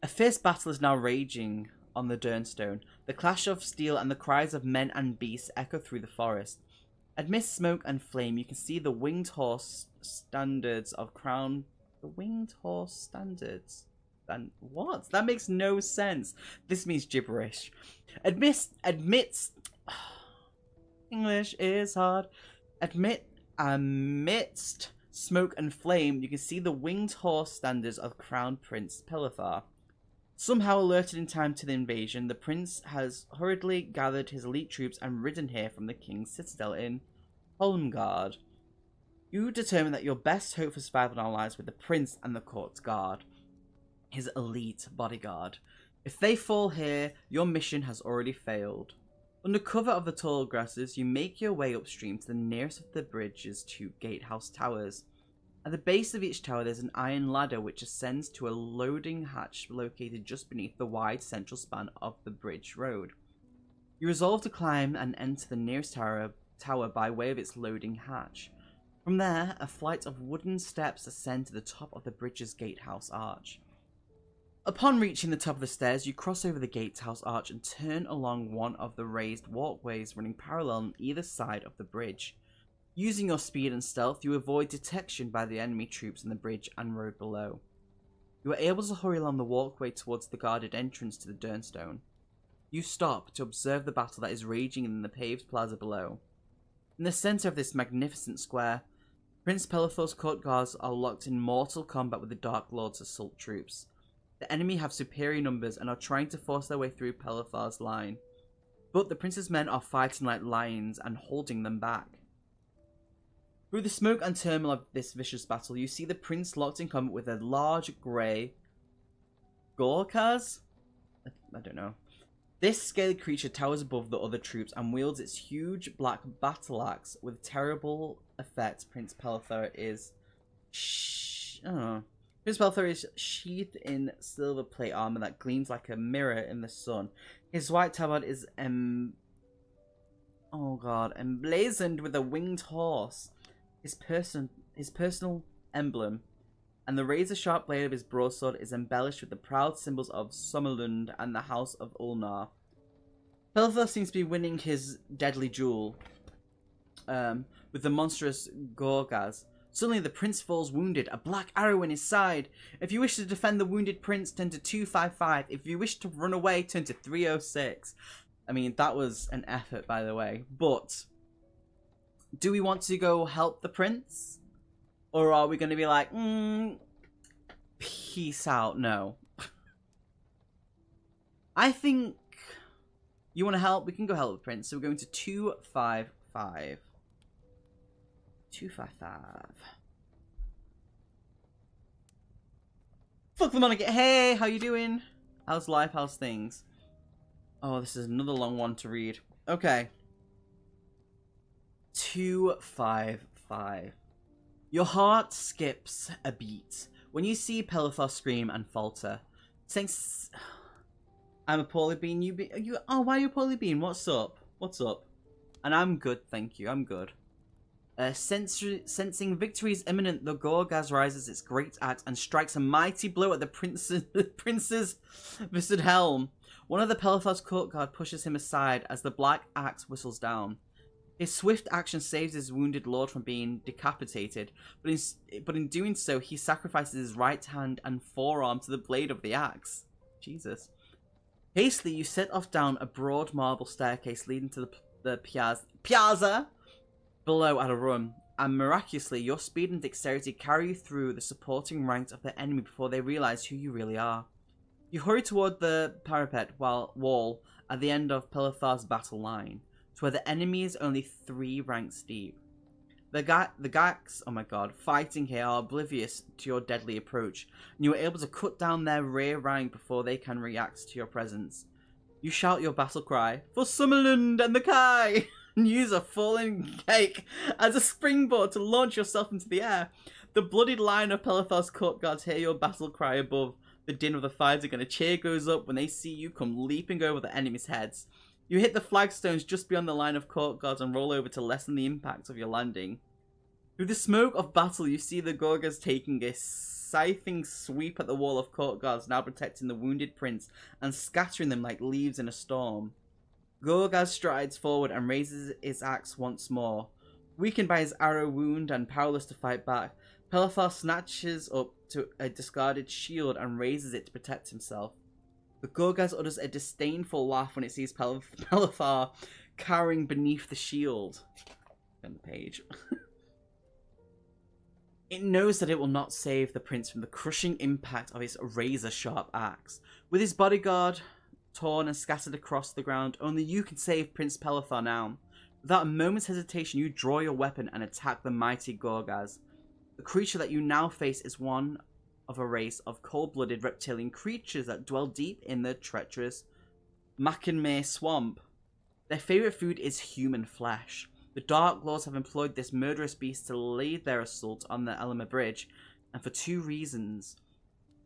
A fierce battle is now raging on the Durnstone. The clash of steel and the cries of men and beasts echo through the forest. Amidst smoke and flame, you can see the winged horse standards of Crown... The winged horse standards? And what? That makes no sense. This means gibberish. Amidst... English is hard. Amidst smoke and flame, you can see the winged horse standards of Crown Prince Pelithar. Somehow alerted in time to the invasion, the prince has hurriedly gathered his elite troops and ridden here from the king's citadel in Holmgard. You determine that your best hope for survival now lies with the prince and the court's guard, his elite bodyguard. If they fall here, your mission has already failed. Under cover of the tall grasses, you make your way upstream to the nearest of the bridge's 2 gatehouse towers. At the base of each tower, there's an iron ladder which ascends to a loading hatch located just beneath the wide central span of the bridge road. You resolve to climb and enter the nearest tower by way of its loading hatch. From there, a flight of wooden steps ascend to the top of the bridge's gatehouse arch. Upon reaching the top of the stairs, you cross over the gatehouse arch and turn along one of the raised walkways running parallel on either side of the bridge. Using your speed and stealth, you avoid detection by the enemy troops on the bridge and road below. You are able to hurry along the walkway towards the guarded entrance to the Durnstone. You stop to observe the battle that is raging in the paved plaza below. In the centre of this magnificent square, Prince Pelethor's court guards are locked in mortal combat with the Dark Lord's assault troops. The enemy have superior numbers and are trying to force their way through Pelethor's line, but the prince's men are fighting like lions and holding them back. Through the smoke and turmoil of this vicious battle, you see the prince locked in combat with a large grey Gorkaz? I don't know. This scaly creature towers above the other troops and wields its huge black battle axe with terrible effect. Prince Pelethor is Prince Pelethor is sheathed in silver plate armor that gleams like a mirror in the sun. His white tabard is emblazoned with a winged horse, his personal emblem, and the razor-sharp blade of his broadsword is embellished with the proud symbols of Sommerlund and the House of Ulnar. Pelethor seems to be winning his deadly duel with the monstrous Gorgaz. Suddenly the prince falls wounded, a black arrow in his side. If you wish to defend the wounded prince, turn to 255. If you wish to run away, turn to 306. I mean, that was an effort, by the way. But do we want to go help the prince? Or are we going to be like, peace out? No. I think you want to help? We can go help the prince. So we're going to 255. 255. Fuck the monarchy. Hey, how you doing? How's life? How's things? Oh, this is another long one to read. Okay. 255. Your heart skips a beat when you see Pelethor scream and falter. Since I'm a poorly bean, oh, why are you a poorly bean? What's up? What's up? And I'm good, thank you. I'm good. Sensing victory is imminent, the Gorgaz raises its great axe and strikes a mighty blow at the prince's viscid helm. One of the Pelethor's court guard pushes him aside as the black axe whistles down. His swift action saves his wounded lord from being decapitated, but in doing so, he sacrifices his right hand and forearm to the blade of the axe. Jesus. Hastily, you set off down a broad marble staircase leading to the piazza below at a run, and miraculously, your speed and dexterity carry you through the supporting ranks of the enemy before they realize who you really are. You hurry toward the parapet wall at the end of Pelethor's battle line, to where the enemy is only 3 ranks deep. The Gax, oh my god, fighting here are oblivious to your deadly approach, and you are able to cut down their rear rank before they can react to your presence. You shout your battle cry, "For Sommerlund and the Kai!" and use a falling cake as a springboard to launch yourself into the air. The bloodied line of Pelethor's court guards hear your battle cry above the din of the fight again. A cheer goes up when they see you come leaping over the enemy's heads. You hit the flagstones just beyond the line of court guards and roll over to lessen the impact of your landing. Through the smoke of battle, you see the Gorgaz taking a scything sweep at the wall of court guards, now protecting the wounded prince and scattering them like leaves in a storm. Gorgaz strides forward and raises his axe once more. Weakened by his arrow wound and powerless to fight back, Pelethor snatches up to a discarded shield and raises it to protect himself. The Gorgaz utters a disdainful laugh when it sees Pelethor cowering beneath the shield. On the page. It knows that it will not save the prince from the crushing impact of his razor-sharp axe. With his bodyguard torn and scattered across the ground, only you can save Prince Pelethor now. Without a moment's hesitation, you draw your weapon and attack the mighty Gorgaz. The creature that you now face is one of a race of cold-blooded reptilian creatures that dwell deep in the treacherous Machinmere swamp. Their favourite food is human flesh. The Dark Lords have employed this murderous beast to lead their assault on the Elmer Bridge, and for 2 reasons.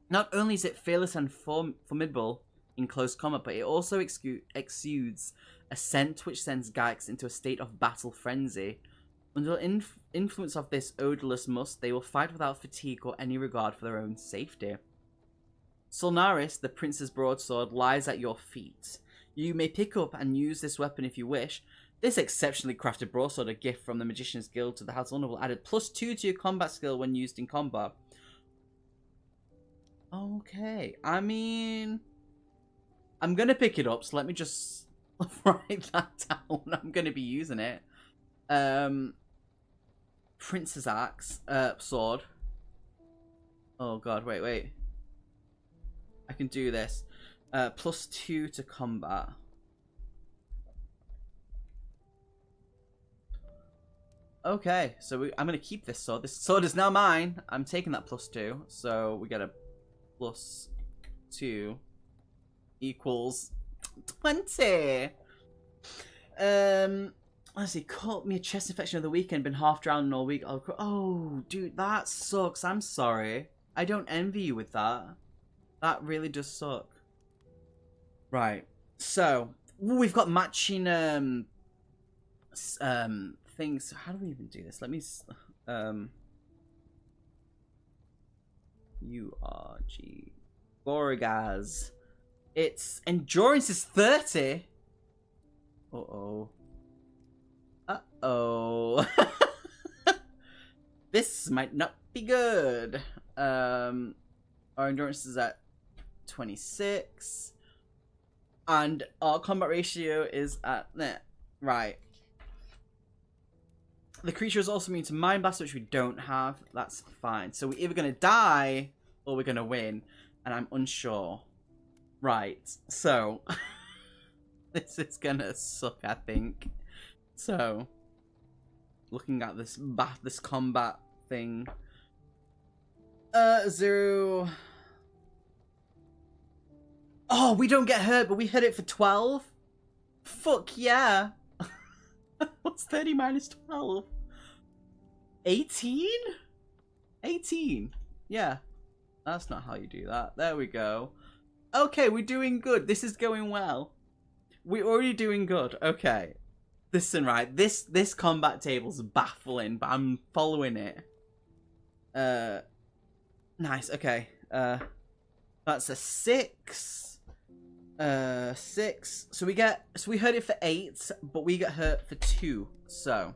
Not only is it fearless and formidable in close combat, but it also exudes a scent which sends Gax into a state of battle frenzy. Under influence of this odorless musk, they will fight without fatigue or any regard for their own safety. Solnaris, the prince's broadsword, lies at your feet. You may pick up and use this weapon if you wish. This exceptionally crafted broadsword, a gift from the Magician's Guild to the House of Wonderful, added +2 to your combat skill when used in combat. Okay, I mean, I'm gonna pick it up, so let me just write that down. I'm gonna be using it. Prince's axe, sword. Oh god, wait. I can do this. +2 to combat. Okay, so I'm going to keep this sword. This sword is now mine. I'm taking that +2. So we get a +2 equals 20. Let's see. Caught me a chest infection of the weekend. Been half drowned all week. Oh, dude, that sucks. I'm sorry. I don't envy you with that. That really does suck. Right. So we've got matching things. How do we even do this? Let me URG Gorgaz. Its endurance is 30. Uh-oh. This might not be good. Our endurance is at 26. And our combat ratio is at... Right. The creature is also immune to Mind Blast, which we don't have. That's fine. So we're either going to die or we're going to win. And I'm unsure. Right. So... this is going to suck, I think. So... looking at this combat thing. 0... Oh, we don't get hurt, but we hit it for 12? Fuck yeah. What's 30 minus 12? 18? 18. Yeah. That's not how you do that. There we go. Okay, we're doing good. This is going well. We're already doing good. Okay. Listen, right. This combat table's baffling, but I'm following it. Nice. Okay. That's a 6. 6. So we hurt it for 8, but we get hurt for 2. So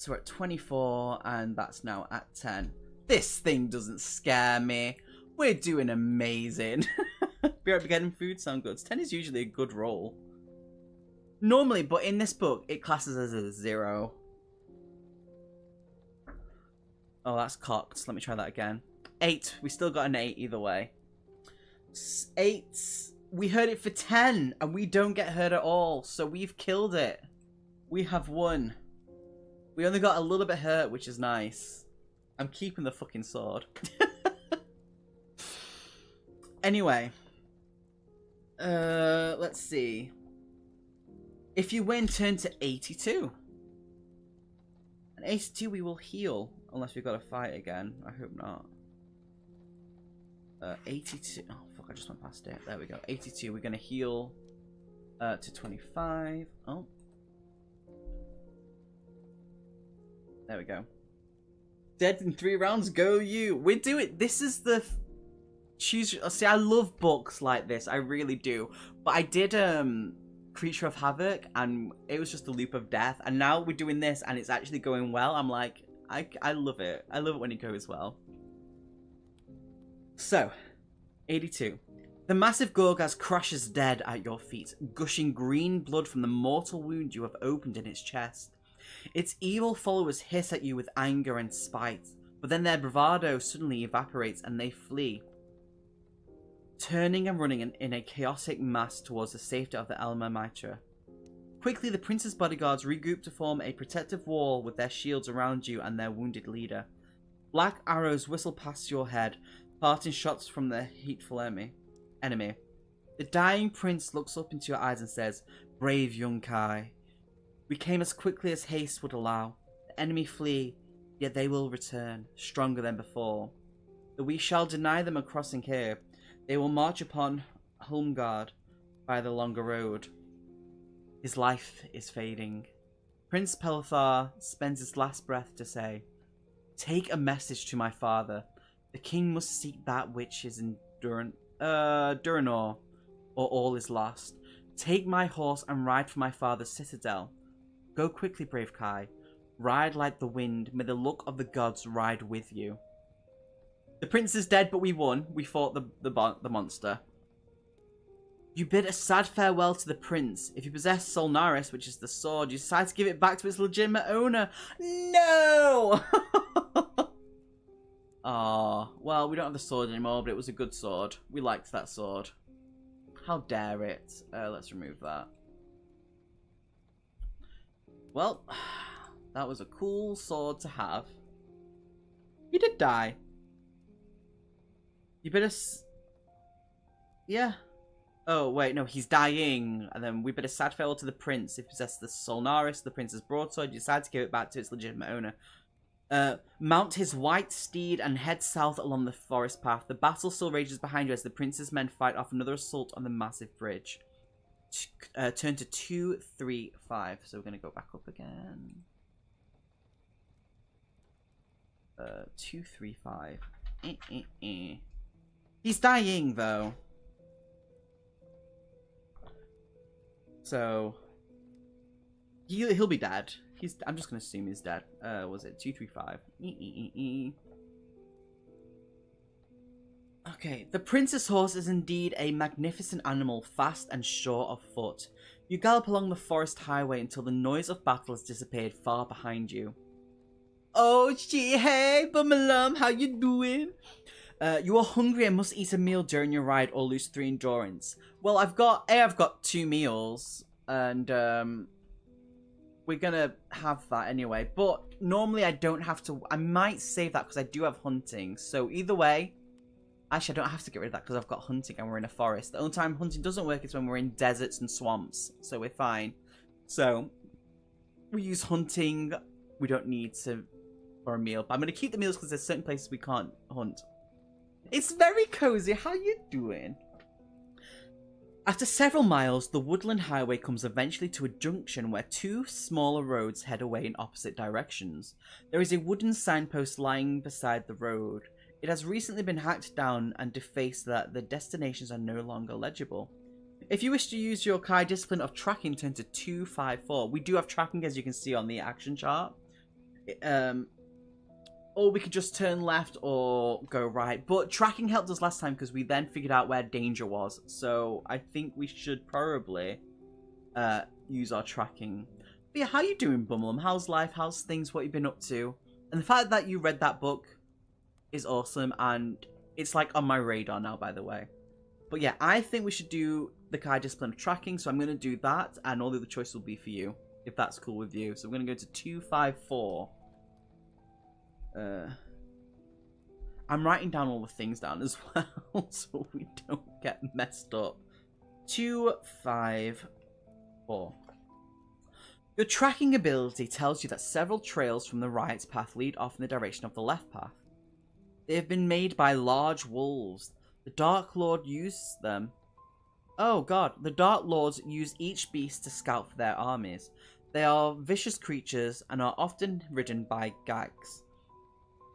we're at 24, and that's now at 10. This thing doesn't scare me. We're doing amazing. Be right back, getting food sound goods. 10 is usually a good roll. Normally, but in this book, it classes as a 0. Oh, that's cocked. Let me try that again. 8. We still got an 8 either way. 8. We hurt it for 10, and we don't get hurt at all. So we've killed it. We have won. We only got a little bit hurt, which is nice. I'm keeping the fucking sword. Anyway. Let's see. If you win, turn to 82. And 82 we will heal. Unless we've got to fight again. I hope not. 82. Oh, fuck, I just went past it. There we go. 82. We're going to heal to 25. Oh. There we go. Dead in 3 rounds. Go you. We do it. This is the... choose. See, I love books like this. I really do. But I did Creature of Havoc, and it was just a loop of death. And now we're doing this, and it's actually going well. I'm like, I love it. I love it when it goes well. So, 82. The massive Gorgaz crashes dead at your feet, gushing green blood from the mortal wound you have opened in its chest. Its evil followers hiss at you with anger and spite, but then their bravado suddenly evaporates and they flee, turning and running in a chaotic mass towards the safety of the Alma Mitra. Quickly, the prince's bodyguards regroup to form a protective wall with their shields around you and their wounded leader. Black arrows whistle past your head, parting shots from the hateful enemy. The dying prince looks up into your eyes and says, "Brave young Kai. We came as quickly as haste would allow. The enemy flee, yet they will return, stronger than before. Though we shall deny them a crossing here, they will march upon Holmgard by the longer road." His life is fading. Prince Pelthar spends his last breath to say, "Take a message to my father. The king must seek that which is in Duranor, or all is lost. Take my horse and ride for my father's citadel. Go quickly, brave Kai. Ride like the wind. May the luck of the gods ride with you. The prince is dead, but we won. We fought the monster. You bid a sad farewell to the prince. If you possess Solnaris, which is the sword, you decide to give it back to its legitimate owner. No! Oh, well, we don't have the sword anymore, but it was a good sword. We liked that sword. How dare it? Let's remove that. Well, that was a cool sword to have. He did die. You better... Yeah. Oh, wait, no, he's dying. And then we bid a sad farewell to the prince. If you possess the Solnaris, the prince's broadsword, you decide to give it back to its legitimate owner. Mount his white steed and head south along the forest path. The battle still rages behind you as the prince's men fight off another assault on the massive bridge. Turn to 2, 3, 5. So we're going to go back up again. 2, 3, 5. He's dying, though. So he'll be dead. I'm just gonna assume he's dead. Was it 2, 3, 5? Okay, the prince's horse is indeed a magnificent animal, fast and sure of foot. You gallop along the forest highway until the noise of battle has disappeared far behind you. Oh shit, hey, Bummalum, how you doing? You are hungry and must eat a meal during your ride or lose 3 endurance. Well, I've got 2 meals, and we're gonna have that anyway. But normally I don't have to. I might save that because I do have hunting. So either way, actually I don't have to get rid of that because I've got hunting and we're in a forest. The only time hunting doesn't work is when we're in deserts and swamps. So we're fine. So we use hunting. We don't need to for a meal. But I'm gonna keep the meals because there's certain places we can't hunt. It's very cozy. How you doing? After several miles, the woodland highway comes eventually to a junction where 2 smaller roads head away in opposite directions. There is a wooden signpost lying beside the road. It has recently been hacked down and defaced so that the destinations are no longer legible. If you wish to use your Kai discipline of tracking, turn to 2, 5, 4. We do have tracking, as you can see on the action chart. Or we could just turn left or go right. But tracking helped us last time because we then figured out where danger was. So I think we should probably use our tracking. But yeah, how you doing, Bummelum? How's life? How's things? What you been up to? And the fact that you read that book is awesome. And it's like on my radar now, by the way. But yeah, I think we should do the Kai discipline of tracking. So I'm going to do that. And all the other choice will be for you, if that's cool with you. So we're going to go to 2, 5, 4. I'm writing down all the things down as well, so we don't get messed up. 2, 5, 4. Your tracking ability tells you that several trails from the right path lead off in the direction of the left path. They have been made by large wolves. The Dark Lord uses them. Oh god, the Dark Lords use each beast to scout for their armies. They are vicious creatures and are often ridden by gags.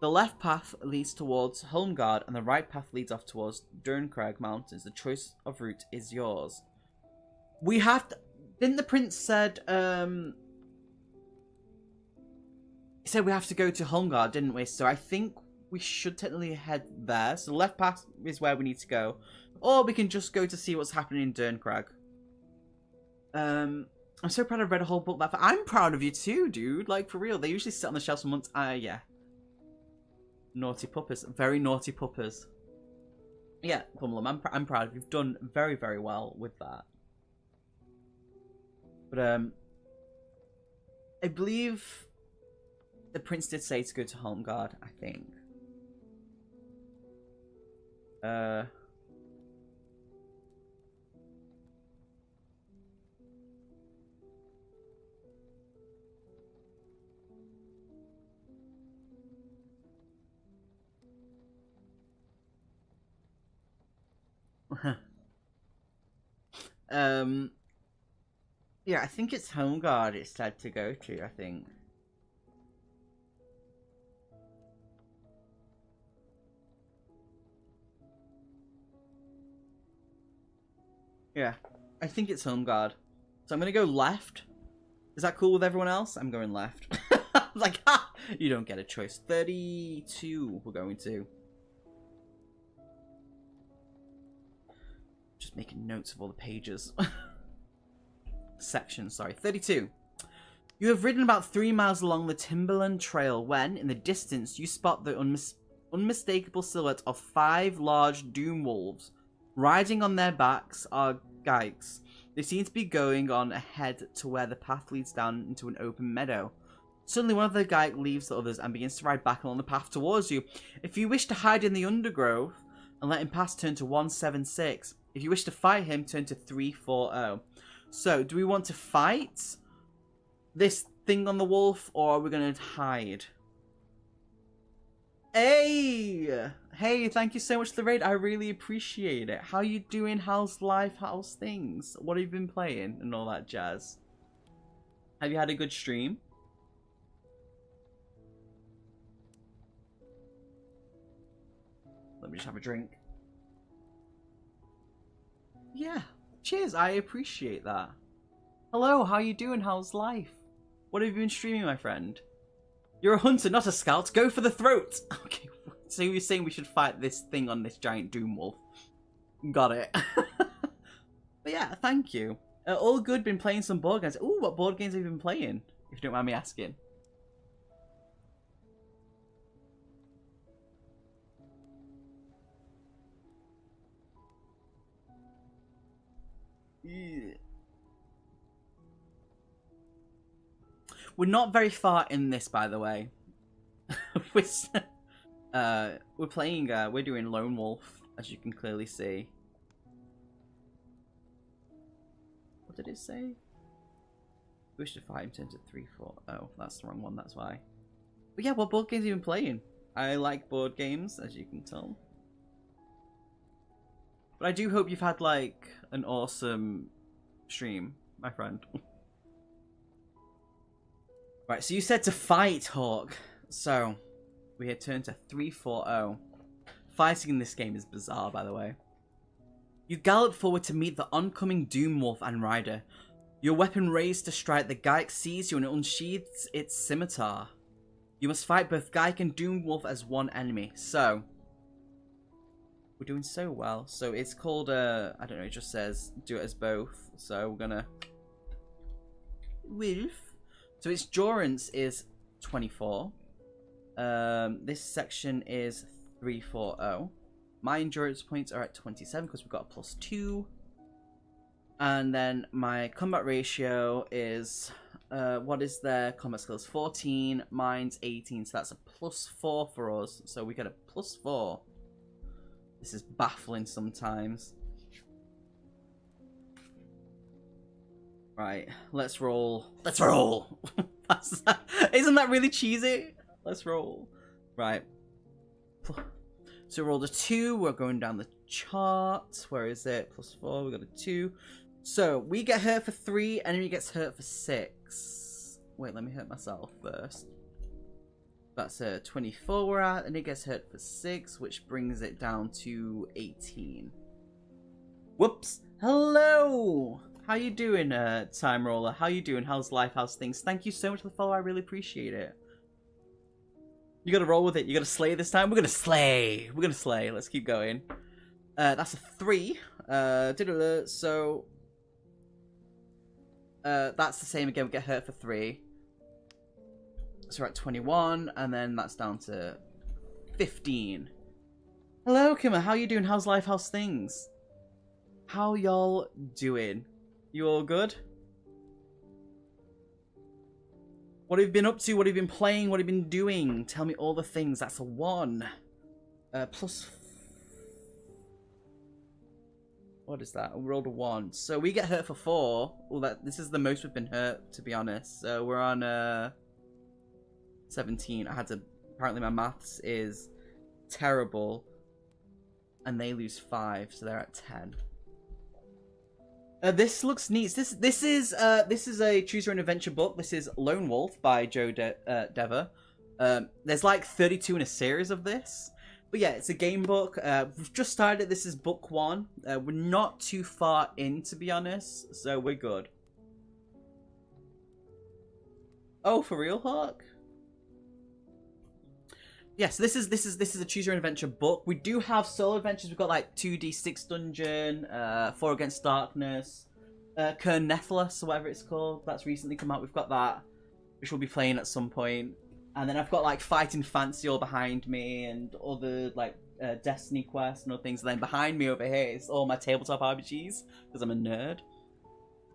The left path leads towards Holmgard and the right path leads off towards Durncrag Mountains. The choice of route is yours. We have to... Didn't the prince said... He said we have to go to Holmgard, didn't we? So I think we should technically head there. So the left path is where we need to go. Or we can just go to see what's happening in Durncrag. I'm so proud I've read a whole book. I'm proud of you too, dude. Like, for real. They usually sit on the shelves for months. Yeah. Naughty puppers. Very naughty puppers. Yeah, Bummelum, I'm proud of you. You've done very, very well with that. But, I believe the prince did say to go to Holmgard, I think. Yeah, I think it's Holmgard it's said to go to, I think. Yeah, I think it's home guard. So I'm gonna go left. Is that cool with everyone else? I'm going left. Like, ha! You don't get a choice. 32 we're going to. Just making notes of all the pages. Sections, sorry. 32. You have ridden about 3 miles along the Timberland Trail when, in the distance, you spot the unmistakable silhouette of 5 large doom wolves. Riding on their backs are geiks. They seem to be going on ahead to where the path leads down into an open meadow. Suddenly, one of the geik leaves the others and begins to ride back along the path towards you. If you wish to hide in the undergrowth and let him pass, turn to 176. If you wish to fight him, turn to 340. So, do we want to fight this thing on the wolf, or are we going to hide? Hey! Hey, thank you so much for the raid. I really appreciate it. How you doing? How's life? How's things? What have you been playing? And all that jazz. Have you had a good stream? Let me just have a drink. Yeah. Cheers. I appreciate that. Hello, how you doing? How's life? What have you been streaming, my friend? You're a hunter, not a scout. Go for the throat. Okay, so you're saying we should fight this thing on this giant doom wolf. Got it. But yeah, thank you. All good, been playing some board games. Ooh, what board games have you been playing? If you don't mind me asking. Yeah. We're not very far in this, by the way. We're playing, we're doing Lone Wolf, as you can clearly see. What did it say? Wish to fight him, turn to 3-4. Oh, that's the wrong one, that's why. But yeah, what board games have you been playing? I like board games, as you can tell. But I do hope you've had, like, an awesome stream, my friend. Right, so you said to fight, Hawk. So, we had turned to 3-4-0. Fighting in this game is bizarre, by the way. You gallop forward to meet the oncoming Doom Wolf and Rider. Your weapon raised to strike, the Geik sees you and unsheathes its scimitar. You must fight both Geik and Doom Wolf as one enemy. So, we're doing so well. So it's called, I don't know, it just says do it as both. So we're gonna... Wolf. So its endurance is 24. This section is 340. My endurance points are at 27 because we've got a +2. And then my combat ratio is, what is their combat skills? 14, mine's 18, so that's a +4 for us. So we get a +4. This is baffling sometimes. Right, let's roll. Let's roll! Isn't that really cheesy? Let's roll. Right. So we rolled a 2, we're going down the chart. Where is it? +4, we got a 2. So, we get hurt for 3, enemy gets hurt for 6. Wait, let me hurt myself first. That's a 24 we're at, and it gets hurt for 6, which brings it down to 18. Whoops! Hello! How you doing, Time Roller? How you doing? How's life? How's things? Thank you so much for the follow, I really appreciate it. You gotta roll with it. You gotta slay this time. We're gonna slay. We're gonna slay. Let's keep going. That's a 3. So... that's the same again. We get hurt for 3. So we're at 21, and then that's down to 15. Hello, Kimmer. How you doing? How's life? How's things? How y'all doing? You all good? What have you been up to? What have you been playing? What have you been doing? Tell me all the things. That's a 1. Plus... What is that? We rolled a 1. So we get hurt for 4. Well, this is the most we've been hurt, to be honest. So we're on 17. I had to... Apparently my maths is terrible. And they lose 5, so they're at 10. This looks neat. This is a choose your own adventure book. This is Lone Wolf by Joe Dever. There's like 32 in a series of this. But yeah, it's a game book. We've just started. This is book 1. We're not too far in, to be honest, so we're good. Oh, for real, Hawk? Yes, this is a choose your own adventure book. We do have solo adventures. We've got like 2D6 dungeon, 4 Against Darkness, Kern Nethelus, or whatever it's called. That's recently come out. We've got that, which we'll be playing at some point. And then I've got like Fighting Fancy all behind me and other like Destiny Quest and other things. And then behind me over here is all my tabletop RPGs because I'm a nerd.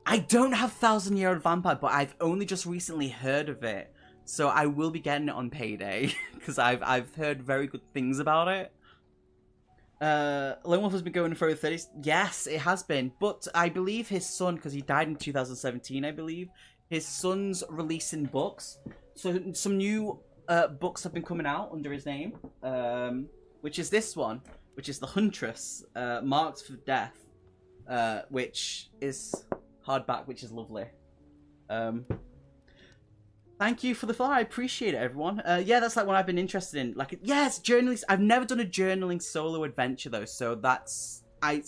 I don't have 1,000-Year-Old Vampire, but I've only just recently heard of it. So I will be getting it on payday because I've heard very good things about it. Lone Wolf has been going for the 30s. Yes, it has been. But I believe his son, because he died in 2017, I believe, his son's releasing books. So some new books have been coming out under his name, which is this one, which is The Huntress, Marked for Death, which is hardback, which is lovely. Thank you for the follow. I appreciate it, everyone. Yeah, that's like what I've been interested in. Like, yes, journaling. I've never done a journaling solo adventure though, so it's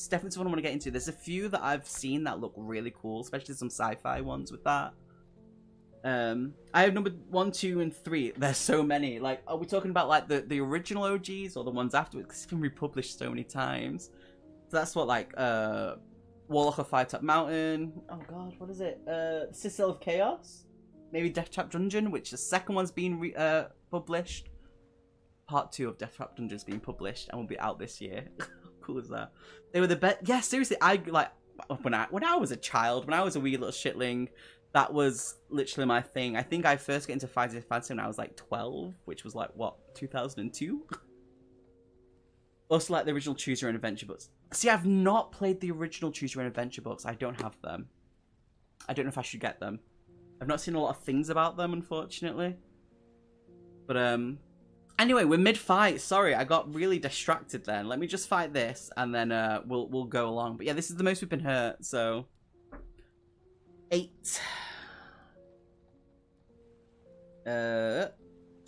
definitely something I want to get into. There's a few that I've seen that look really cool, especially some sci-fi ones with that. I have number 1, 2, and 3. There's so many. Like, are we talking about like the original OGs or the ones afterwards? Because it's been republished so many times. So that's what like Warlock of Firetop Mountain. Oh god, what is it? Citadel of Chaos. Maybe Death Trap Dungeon, which the second one's been published. Part 2 of Death Trap Dungeon is being published and will be out this year. How cool is that? They were the best. Yeah, seriously, I like when I was a child, when I was a wee little shitling. That was literally my thing. I think I first got into Final Fantasy when I was like 12, which was like, what, 2002? Also like the original Choose Your Own Adventure books. See, I've not played the original Choose Your Own Adventure books. I don't have them. I don't know if I should get them. I've not seen a lot of things about them, unfortunately. But, anyway, we're mid-fight. Sorry, I got really distracted then. Let me just fight this, and then we'll go along. But yeah, this is the most we've been hurt, so... 8. So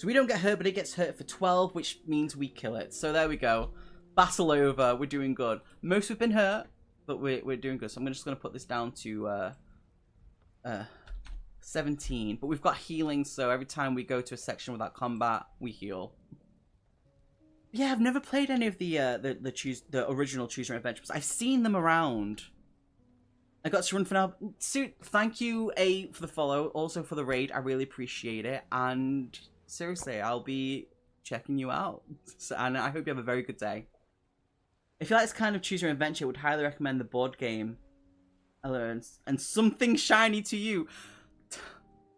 we don't get hurt, but it gets hurt for 12, which means we kill it. So there we go. Battle over. We're doing good. Most have been hurt, but we're doing good. So I'm just going to put this down to 17. But we've got healing, so every time we go to a section without combat, we heal. Yeah, I've never played any of the original Choose Your Own Adventures. I've seen them around. I got to run for now. Suit, thank you, A, for the follow, also for the raid. I really appreciate it. And seriously, I'll be checking you out. So, and I hope you have a very good day. If you like this kind of Choose Your Own Adventure, I would highly recommend the board game. I learned. And something shiny to you.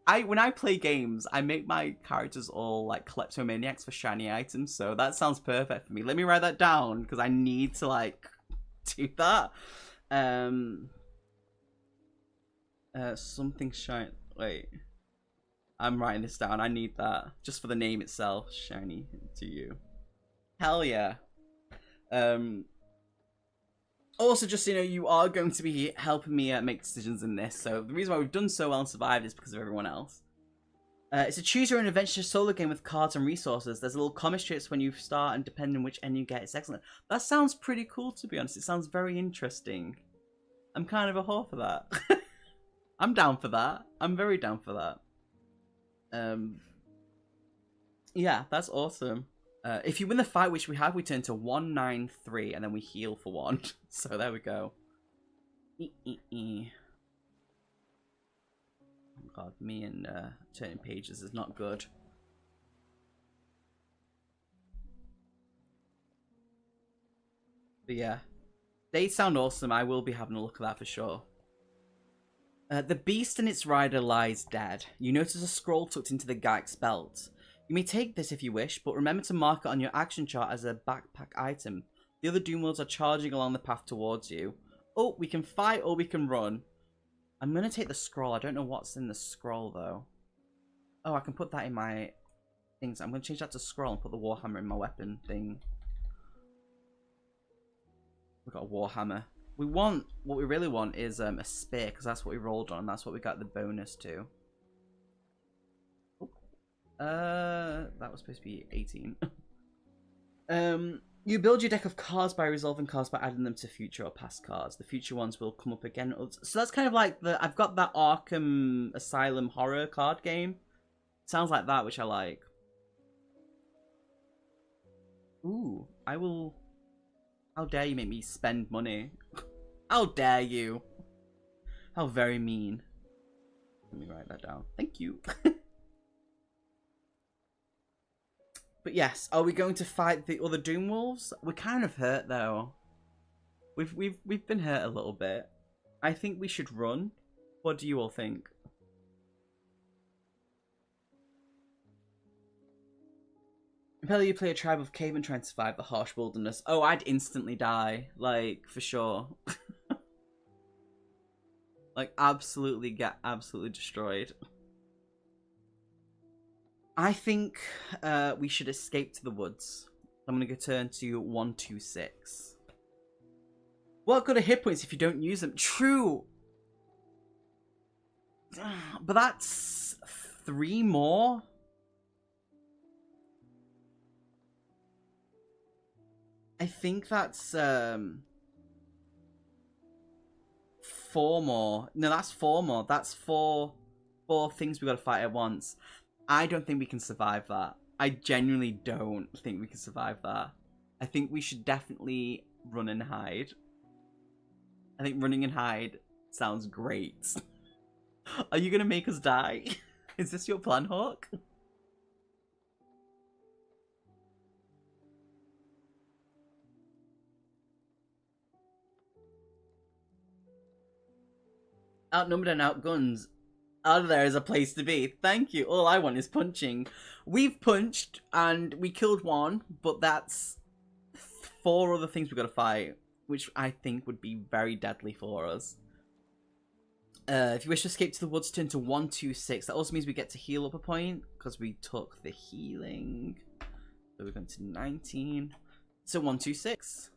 When I play games, I make my characters all like kleptomaniacs for shiny items. So that sounds perfect for me. Let me write that down because I need to like do that. Something shiny. Wait, I'm writing this down. I need that just for the name itself. Shiny to you. Hell yeah. Also, just so you know, you are going to be helping me make decisions in this. So the reason why we've done so well and survived is because of everyone else. It's a choose your own adventure solo game with cards and resources. There's a little comic strips when you start, and depending on which end you get, it's excellent. That sounds pretty cool, to be honest. It sounds very interesting. I'm kind of a whore for that. I'm down for that. I'm very down for that. Yeah, that's awesome. If you win the fight, which we have, we turn to 193, and then we heal for 1. So there we go. Oh god, me and turning pages is not good. But yeah, they sound awesome. I will be having a look at that for sure. The beast and its rider lies dead. You notice a scroll tucked into the Gaik's belt. You may take this if you wish, but remember to mark it on your action chart as a backpack item. The other Doomworlds are charging along the path towards you. Oh, we can fight or we can run. I'm going to take the scroll. I don't know what's in the scroll, though. Oh, I can put that in my things. I'm going to change that to scroll and put the Warhammer in my weapon thing. We've got a Warhammer. What we really want is a spear, because that's what we rolled on. That's what we got the bonus to. That was supposed to be 18. You build your deck of cards by resolving cards by adding them to future or past cards. The future ones will come up again. So that's kind of like I've got that Arkham Asylum horror card game. Sounds like that, which I like. Ooh, I will... How dare you make me spend money? How dare you? How very mean. Let me write that down. Thank you. But yes, are we going to fight the other Doom Wolves? We're kind of hurt though. We've been hurt a little bit. I think we should run. What do you all think? Impel, you play a tribe of cavemen trying to survive the harsh wilderness. Oh, I'd instantly die. Like, for sure. Like, absolutely get absolutely destroyed. I think we should escape to the woods. I'm going to go turn to 126. What good are hit points if you don't use them? True! But that's 3 more? I think that's 4 more. No, that's 4 more. That's four things we gotta fight at once. I don't think we can survive that. I genuinely don't think we can survive that. I think we should definitely run and hide. I think running and hide sounds great. Are you gonna make us die? Is this your plan, Hawk? Outnumbered and outgunned. Out of there is a place to be. Thank you. All I want is punching. We've punched and we killed 1, but that's 4 other things we've got to fight, which I think would be very deadly for us. If you wish to escape to the woods, turn to 126. That also means we get to heal up a point because we took the healing. So we're going to 19. So 126.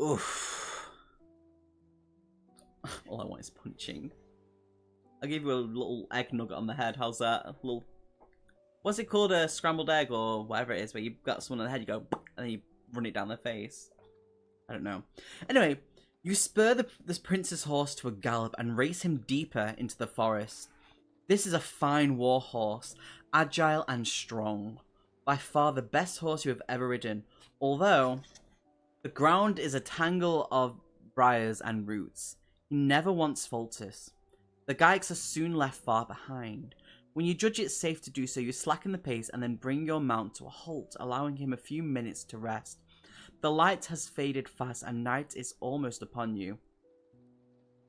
Oof. All I want is punching. I'll give you a little egg nugget on the head. How's that? A little... What's it called? A scrambled egg or whatever it is, where you've got someone on the head, you go, and then you run it down their face. I don't know. Anyway, you spur this prince's horse to a gallop and race him deeper into the forest. This is a fine war horse, agile and strong. By far the best horse you have ever ridden, although the ground is a tangle of briars and roots. He never once falters. The Gaiks are soon left far behind. When you judge it safe to do so, you slacken the pace and then bring your mount to a halt, allowing him a few minutes to rest. The light has faded fast and night is almost upon you.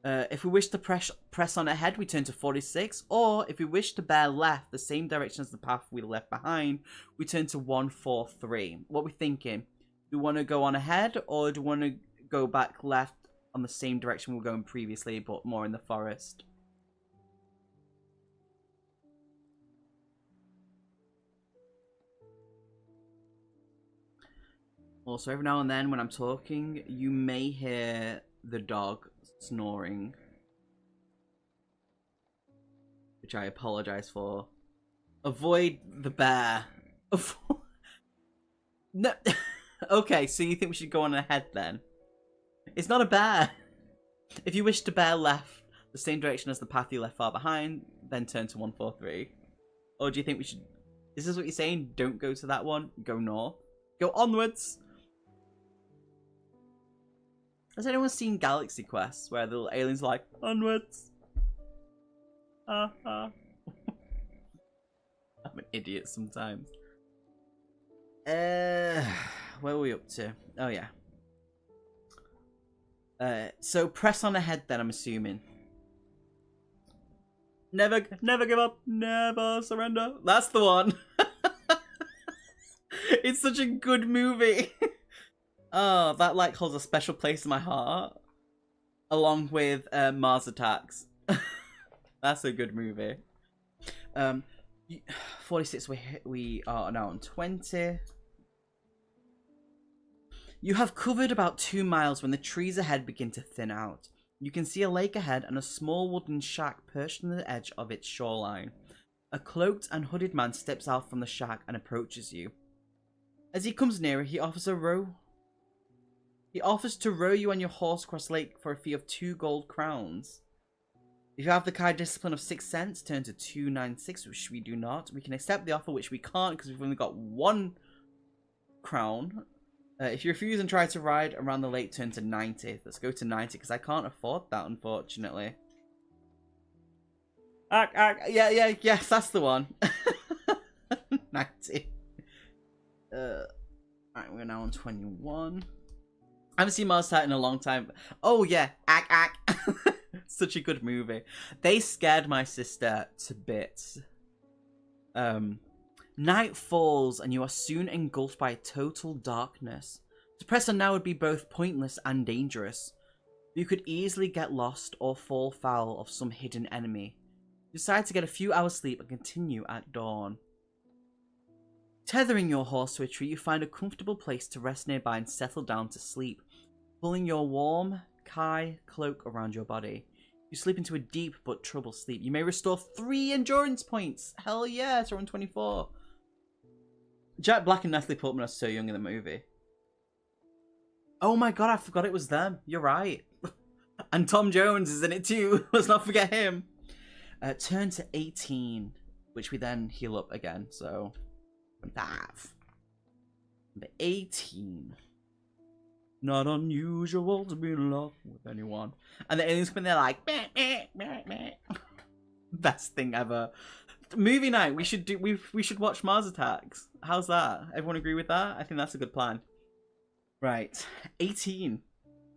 If we wish to press on ahead, we turn to 46, or if we wish to bear left, the same direction as the path we left behind, we turn to 143. What are we thinking? Do we want to go on ahead, or do we want to go back left on the same direction we were going previously, but more in the forest? Also, every now and then when I'm talking, you may hear the dog snoring, which I apologize for. Avoid the bear. No. Okay, so you think we should go on ahead then? It's not a bear. If you wish to bear left, the same direction as the path you left far behind, then turn to 143. Or do you think we should... Is this what you're saying? Don't go to that one. Go north. Go onwards. Has anyone seen Galaxy Quest where the little aliens are like, onwards? I'm an idiot sometimes. Where were we up to? Oh yeah. So press on ahead then, I'm assuming. Never give up, never surrender. That's the one. It's such a good movie. Oh, that like holds a special place in my heart, along with Mars Attacks. That's a good movie. 46. We are now on 20. You have covered about 2 miles when the trees ahead begin to thin out. You can see a lake ahead and a small wooden shack perched on the edge of its shoreline. A cloaked and hooded man steps out from the shack and approaches you. As he comes nearer, he offers to row you and your horse across the lake for a fee of 2 gold crowns. If you have the kind discipline of 6 cents, turn to 296, which we do not. We can accept the offer, which we can't because we've only got 1 crown. If you refuse and try to ride around the lake, turn to 90. Let's go to 90 because I can't afford that, unfortunately. Yes, that's the one. 90. Alright, we're now on 21. I haven't seen Mars Attack in a long time. Oh yeah, such a good movie. They scared my sister to bits. Night falls and you are soon engulfed by total darkness. To press on now would be both pointless and dangerous. You could easily get lost or fall foul of some hidden enemy. Decide to get a few hours sleep and continue at dawn. Tethering your horse to a tree, you find a comfortable place to rest nearby and settle down to sleep, pulling your warm kai cloak around your body. You slip into a deep but troubled sleep. You may restore 3 endurance points. Hell yeah, it's around 24. Jack Black and Natalie Portman are so young in the movie. Oh my god, I forgot it was them. You're right. And Tom Jones is in it too. Let's not forget him. Turn to 18, which we then heal up again. So, 5. Number 18. Not unusual to be in love with anyone. And the aliens come in there like, meh, meh, meh, meh. Best thing ever. Movie night. We should watch Mars Attacks. How's that? Everyone agree with that? I think that's a good plan. Right. 18.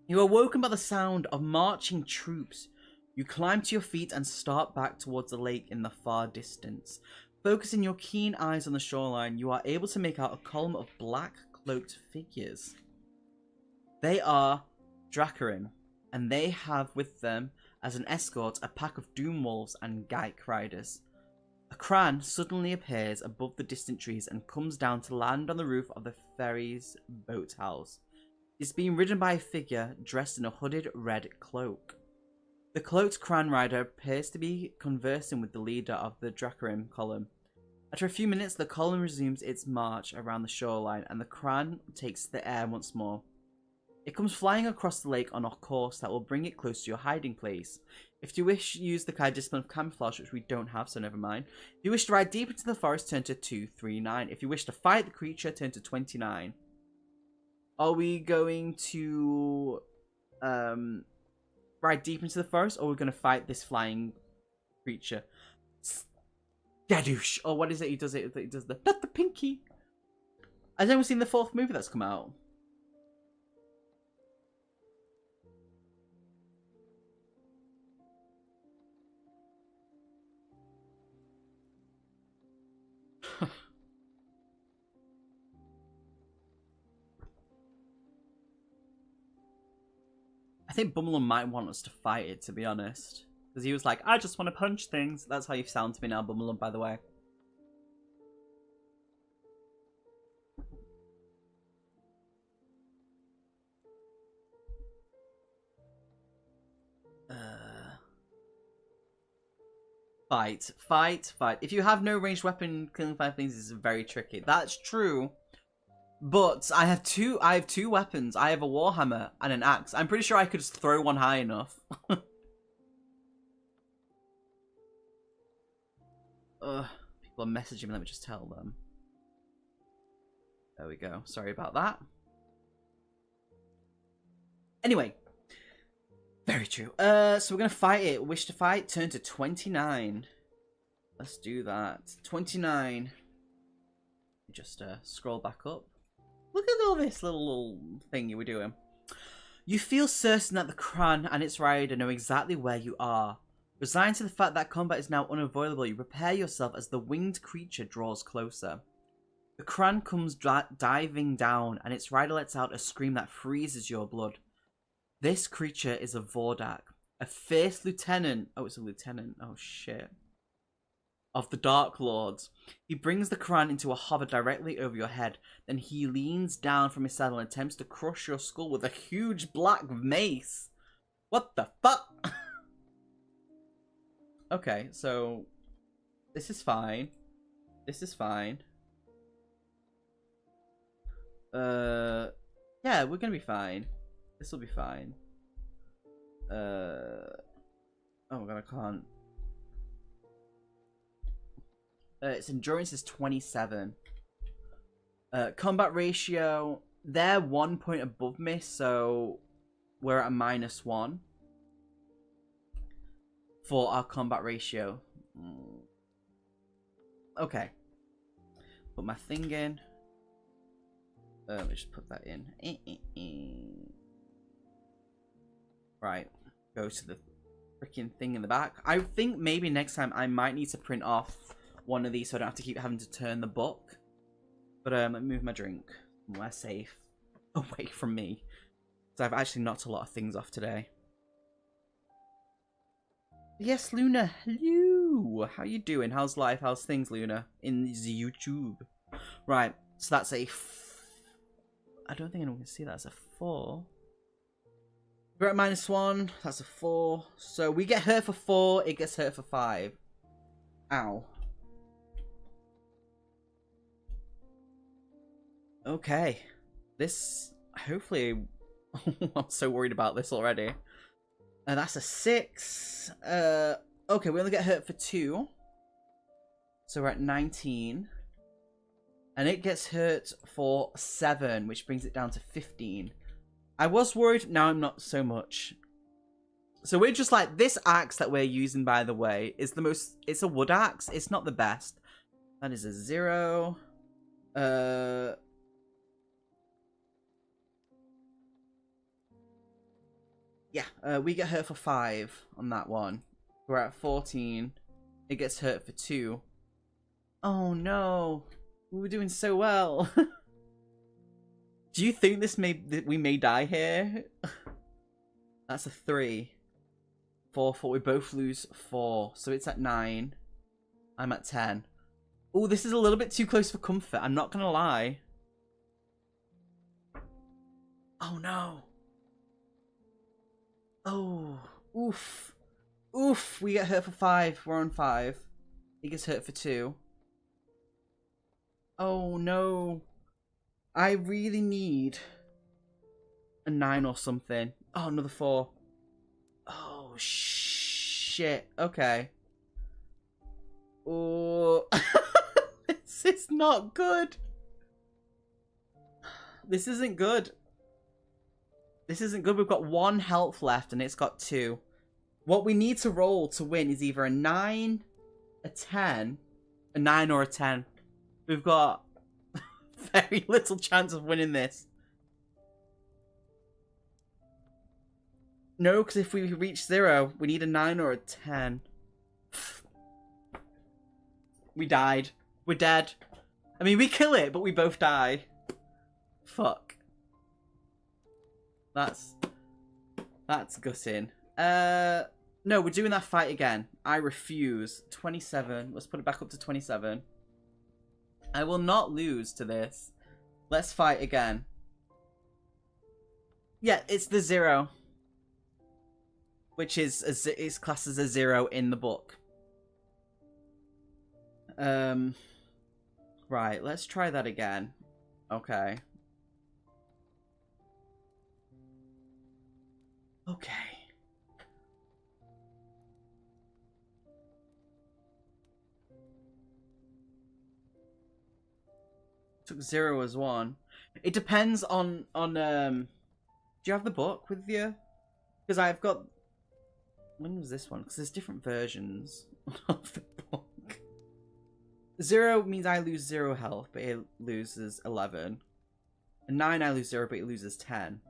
You are woken by the sound of marching troops. You climb to your feet and start back towards the lake in the far distance. Focusing your keen eyes on the shoreline, you are able to make out a column of black cloaked figures. They are Dracarim, and they have with them as an escort a pack of doom wolves and Geik riders. A Kran suddenly appears above the distant trees and comes down to land on the roof of the ferry's boathouse. It's being ridden by a figure dressed in a hooded red cloak. The cloaked Kran rider appears to be conversing with the leader of the Dracarim column. After a few minutes, the column resumes its march around the shoreline and the Kran takes the air once more. It comes flying across the lake on a course that will bring it close to your hiding place. If you wish, use the kind discipline of camouflage, which we don't have, so never mind. If you wish to ride deep into the forest, turn to 239. If you wish to fight the creature, turn to 29. Are we going to ride deep into the forest, or are we going to fight this flying creature? Gadoosh! Or what is it? He does the not the pinky. Has anyone seen the 4th movie that's come out? I think Bummelum might want us to fight it, to be honest. Because he was like, I just want to punch things. That's how you sound to me now, Bummelum, by the way. Fight. If you have no ranged weapon, killing 5 things is very tricky. That's true. But I have two weapons. I have a warhammer and an axe. I'm pretty sure I could just throw one high enough. People are messaging me. Let me just tell them. There we go. Sorry about that. Anyway. Very true. So we're going to fight it. Wish to fight? Turn to 29. Let's do that. 29. Just scroll back up. Look at all this little thing you were doing. You feel certain that the Kran and its rider know exactly where you are. Resigned to the fact that combat is now unavoidable, you prepare yourself as the winged creature draws closer. The Kran comes diving down, and its rider lets out a scream that freezes your blood. This creature is a Vordak, a fierce lieutenant. Oh, it's a lieutenant. Oh, shit. Of the Dark Lords. He brings the Kran into a hover directly over your head. Then he leans down from his saddle and attempts to crush your skull with a huge black mace. What the fuck? Okay, so this is fine. This is fine. Yeah, we're gonna be fine. This will be fine. Oh my god, I can't. Its endurance is 27. Combat ratio, they're 1 point above me, so we're at a -1 for our combat ratio. Okay. Put my thing in. Let me just put that in. Right. Go to the freaking thing in the back. I think maybe next time I might need to print off one of these so I don't have to keep having to turn the book. But let me move my drink. We're safe. Away from me. So I've actually knocked a lot of things off today. Yes, Luna. Hello. How you doing? How's life? How's things, Luna? In the YouTube. Right. So that's a... I don't think anyone can see that as a 4. We're at -1. That's a 4. So we get hurt for 4. It gets hurt for 5. Ow. Okay. This... Hopefully... I'm so worried about this already. And that's a 6. Okay, we only get hurt for 2. So we're at 19. And it gets hurt for 7, which brings it down to 15. I was worried, now I'm not so much. So we're just like, this axe that we're using, by the way, is the most... It's a wood axe. It's not the best. That is a 0. Yeah, we get hurt for 5 on that one. We're at 14. It gets hurt for 2. Oh no. We were doing so well. Do you think we may die here? That's a 3. 4, 4. We both lose 4. So it's at 9. I'm at 10. Oh, this is a little bit too close for comfort. I'm not going to lie. Oh no. Oh, oof. Oof, we get hurt for 5. We're on 5. He gets hurt for 2. Oh, no. I really need a 9 or something. Oh, another 4. Oh, shit. Okay. Oh, this is not good. This isn't good. This isn't good. We've got 1 health left and it's got 2. What we need to roll to win is either a 9, a 10, a 9 or a 10. We've got very little chance of winning this. No, because if we reach 0, we need a 9 or a 10. We died. We're dead. I mean, we kill it, but we both die. Fuck. That's gutting. No, we're doing that fight again. I refuse. 27. Let's put it back up to 27. I will not lose to this. Let's fight again. Yeah, it's the 0. Which is classed as a 0 in the book. Right, let's try that again. Okay. Okay. Took 0 as 1. It depends on do you have the book with you? Because I've got... When was this one? Because there's different versions of the book. 0 means I lose 0 health, but it loses 11. And 9 I lose 0, but it loses 10.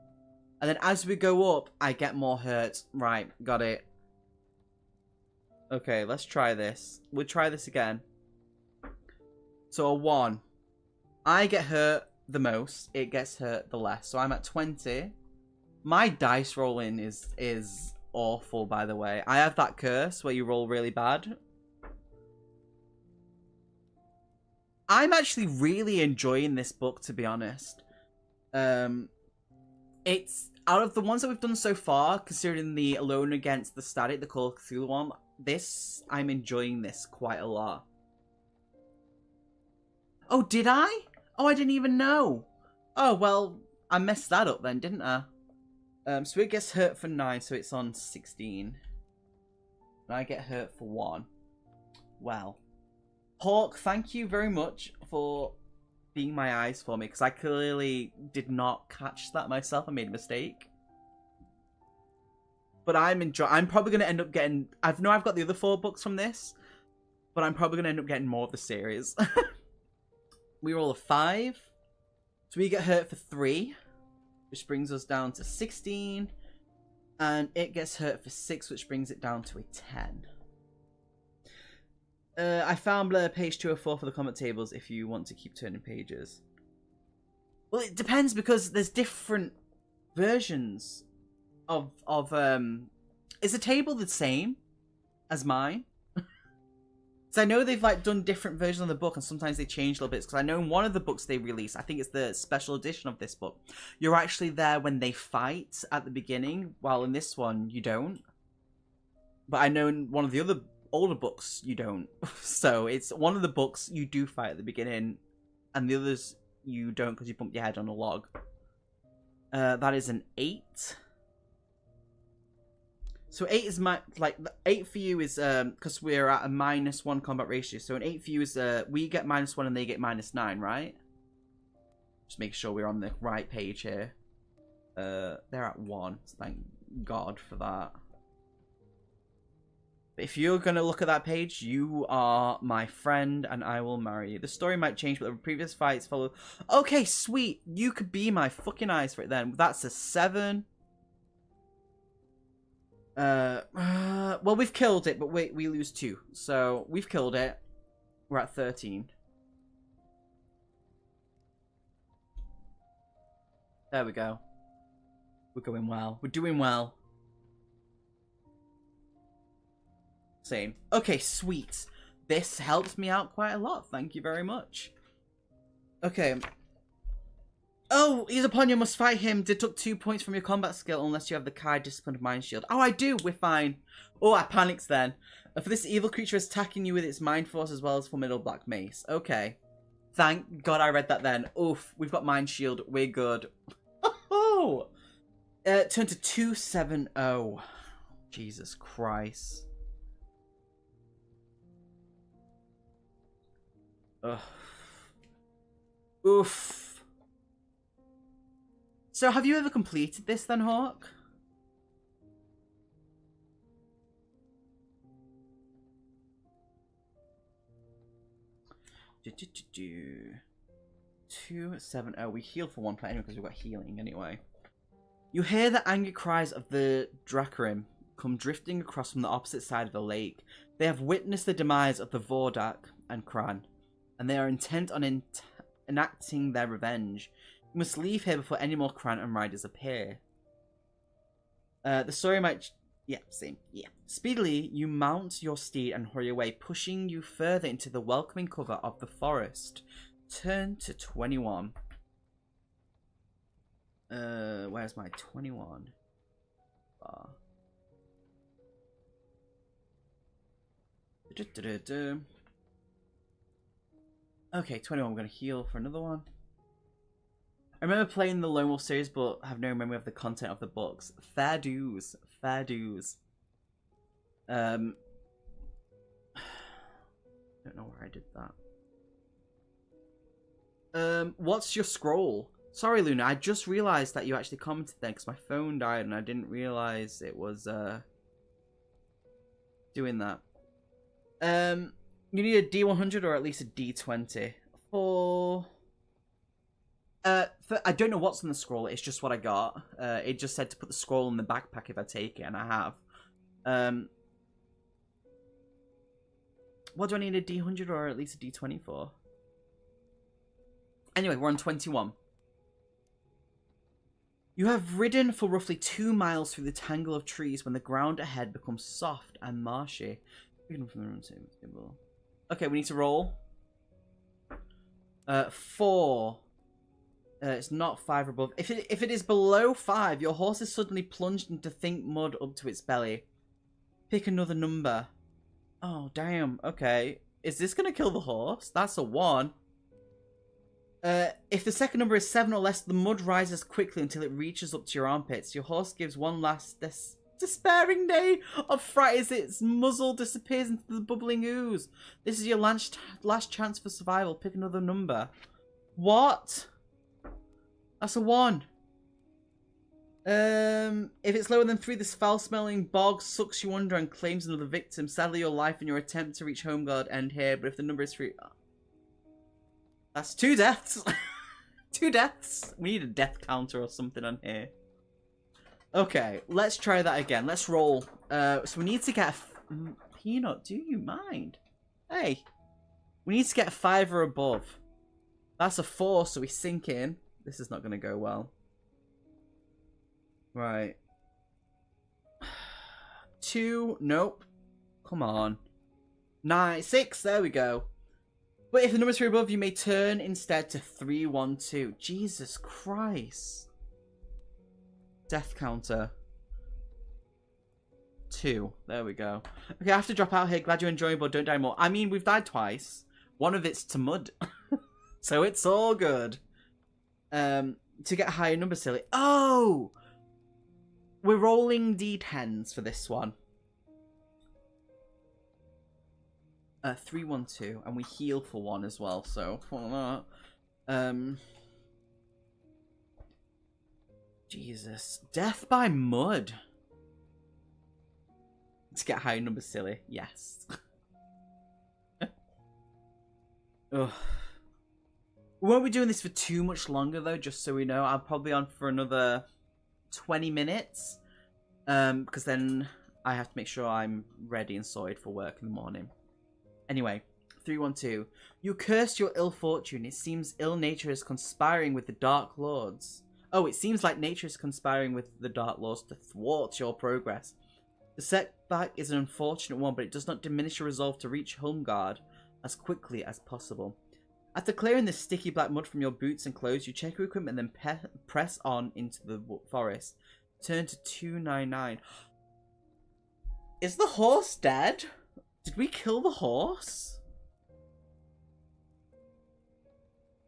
And then as we go up, I get more hurt. Right, got it. Okay, let's try this. We'll try this again. So a 1. I get hurt the most. It gets hurt the less. So I'm at 20. My dice rolling is awful, by the way. I have that curse where you roll really bad. I'm actually really enjoying this book, to be honest. It's out of the ones that we've done so far, considering the Alone Against the Static, the Call of Cthulhu one, I'm enjoying this quite a lot. Oh, did I? Oh, I didn't even know. Oh, well, I messed that up then, didn't I? So it gets hurt for 9, so it's on 16. And I get hurt for 1. Well. Hawk, thank you very much for being my eyes for me, because I clearly did not catch that myself. I made a mistake. But I'm probably going to end up getting... I've got the other 4 books from this, but I'm probably going to end up getting more of the series. We roll a 5. So we get hurt for 3, which brings us down to 16. And it gets hurt for 6, which brings it down to a 10. I found page 204 for the comment tables if you want to keep turning pages. Well, it depends, because there's different versions of is the table the same as mine? So I know they've like done different versions of the book, and sometimes they change a little bit. Because I know in one of the books they release, I think it's the special edition of this book, you're actually there when they fight at the beginning, while in this one you don't. But I know in one of the other older books you don't. So it's one of the books you do fight at the beginning, and the others you don't because you bumped your head on a log. That is an 8. So 8 is 8 for you is because we're at a -1 combat ratio. So an 8 for you is we get -1 and they get -9, right? Just make sure we're on the right page here. They're at 1. So thank God for that. But if you're gonna look at that page, you are my friend, and I will marry you. The story might change, but the previous fights follow. Okay, sweet. You could be my fucking eyes for it then. That's a 7. Well, we've killed it, but we lose 2. So, we've killed it. We're at 13. There we go. We're going well. We're doing well. Same. Okay, sweet. This helps me out quite a lot. Thank you very much. Okay. Oh, he's upon you, must fight him. Deduct 2 points from your combat skill unless you have the Kai Disciplined Mind Shield. Oh, I do. We're fine. Oh, I panicked then. For this evil creature is attacking you with its Mind Force as well as Formidable Black Mace. Okay. Thank God I read that then. Oof, we've got Mind Shield. We're good. Oh! Turn to 270. Jesus Christ. Ugh. Oof. So, have you ever completed this then, Hawk? Do, do, do, do. 270. We heal for 1 point anyway because we've got healing anyway. You hear the angry cries of the Dracarim come drifting across from the opposite side of the lake. They have witnessed the demise of the Vordak and Kran, and they are intent on enacting their revenge. You must leave here before any more Kran riders appear. The story might... Yeah, same. Yeah. Speedily, you mount your steed and hurry away, pushing you further into the welcoming cover of the forest. Turn to 21. Where's my 21? Bar. Okay, 21. I'm going to heal for another one. I remember playing the Lone Wolf series, but have no memory of the content of the books. Fair dues. Fair dues. Don't know where I did that. What's your scroll? Sorry, Luna, I just realised that you actually commented then, because my phone died and I didn't realise it was, doing that. You need a D100 or at least a D20. I don't know what's on the scroll, it's just what I got. It just said to put the scroll in the backpack if I take it, and I have. What do I need a D100 or at least a D20 for? Anyway, we're on 21. You have ridden for roughly 2 miles through the tangle of trees when the ground ahead becomes soft and marshy. Okay, we need to roll. 4. It's not 5 or above. If it is below 5, your horse is suddenly plunged into thick mud up to its belly. Pick another number. Oh, damn. Okay. Is this going to kill the horse? That's a 1. If the second number is 7 or less, the mud rises quickly until it reaches up to your armpits. Your horse gives one last despairing neigh of fright as its muzzle disappears into the bubbling ooze. This is your last chance for survival. Pick another number. What? That's a 1. If it's lower than 3, this foul-smelling bog sucks you under and claims another victim. Sadly, your life and your attempt to reach Homeguard end here, but if the number is 3... That's 2 deaths! 2 deaths! We need a death counter or something on here. Okay, let's try that again. Let's roll. So we need to get a... Peanut, do you mind? Hey! We need to get a 5 or above. That's a 4, so we sink in. This is not going to go well. Right. 2. Nope. Come on. 9. 6. There we go. But if the number's 3 above, you may turn instead to 3, 1, 2. Jesus Christ. Death counter. 2. There we go. Okay, I have to drop out here. Glad you're enjoying, but don't die more. I mean, we've died twice. One of it's to mud. So it's all good. To get a higher number, silly. Oh! We're rolling d10s for this one. 3, 1, 2, and we heal for 1 as well. So Jesus, death by mud. To get a higher number, silly. Yes. Ugh. We won't be doing this for too much longer though. Just so we know, I'm probably on for another 20 minutes, because then I have to make sure I'm ready and sorted for work in the morning. Anyway, 312. You cursed your ill fortune. It seems ill nature is conspiring with the Dark Lords. Oh, it seems like nature is conspiring with the Dark Lords to thwart your progress. The setback is an unfortunate one, but it does not diminish your resolve to reach Homeguard as quickly as possible. After clearing the sticky black mud from your boots and clothes, you check your equipment and then press on into the forest. Turn to 299. Is the horse dead? Did we kill the horse?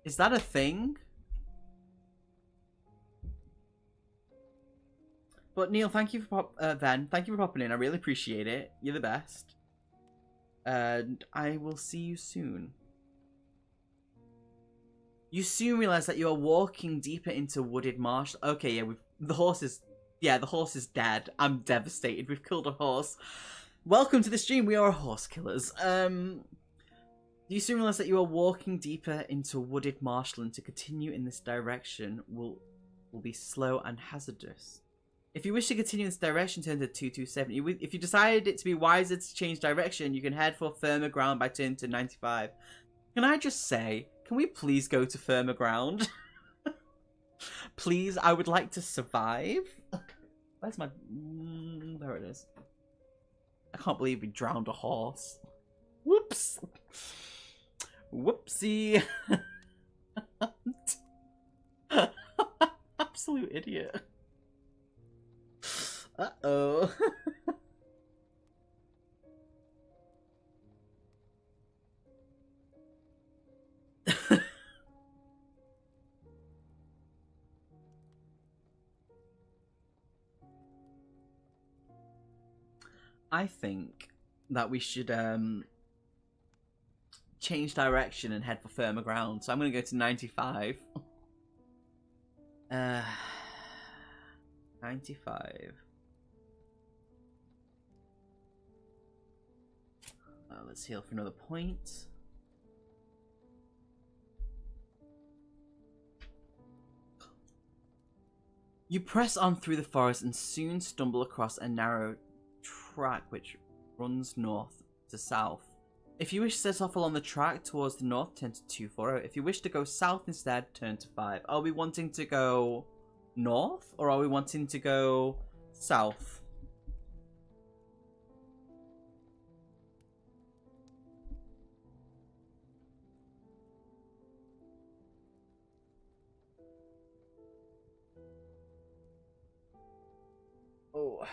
Is that a thing? But Neil, thank you for thank you for popping in. I really appreciate it. You're the best. And I will see you soon. You soon realize that you are walking deeper into wooded marsh. Okay, yeah, the horse is dead. I'm devastated. We've killed a horse. Welcome to the stream. We are horse killers. You soon realize that you are walking deeper into wooded marshland. To continue in this direction will be slow and hazardous. If you wish to continue in this direction, turn to 227. If you decided it to be wiser to change direction, you can head for firmer ground by turning to 95. Can I just say, can we please go to firmer ground? Please, I would like to survive. Where's my... there it is. I can't believe we drowned a horse. Whoops. Whoopsie. Absolute idiot. Uh-oh. I think that we should change direction and head for firmer ground. So I'm going to go to 95. 95. Let's heal for another point. You press on through the forest and soon stumble across a narrow track which runs north to south. If you wish to set off along the track towards the north, turn to 240. If you wish to go south instead, turn to 5. Are we wanting to go north or are we wanting to go south? Oh.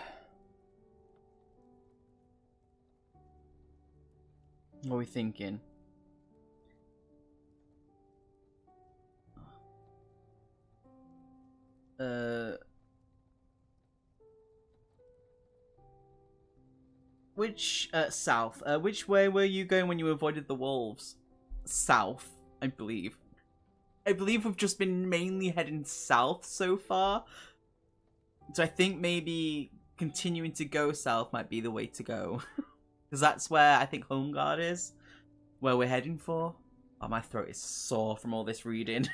What are we thinking? South. Which way were you going when you avoided the wolves? South, I believe. I believe we've just been mainly heading south so far. So I think maybe continuing to go south might be the way to go. Because that's where I think Home Guard is. Where we're heading for. Oh, my throat is sore from all this reading.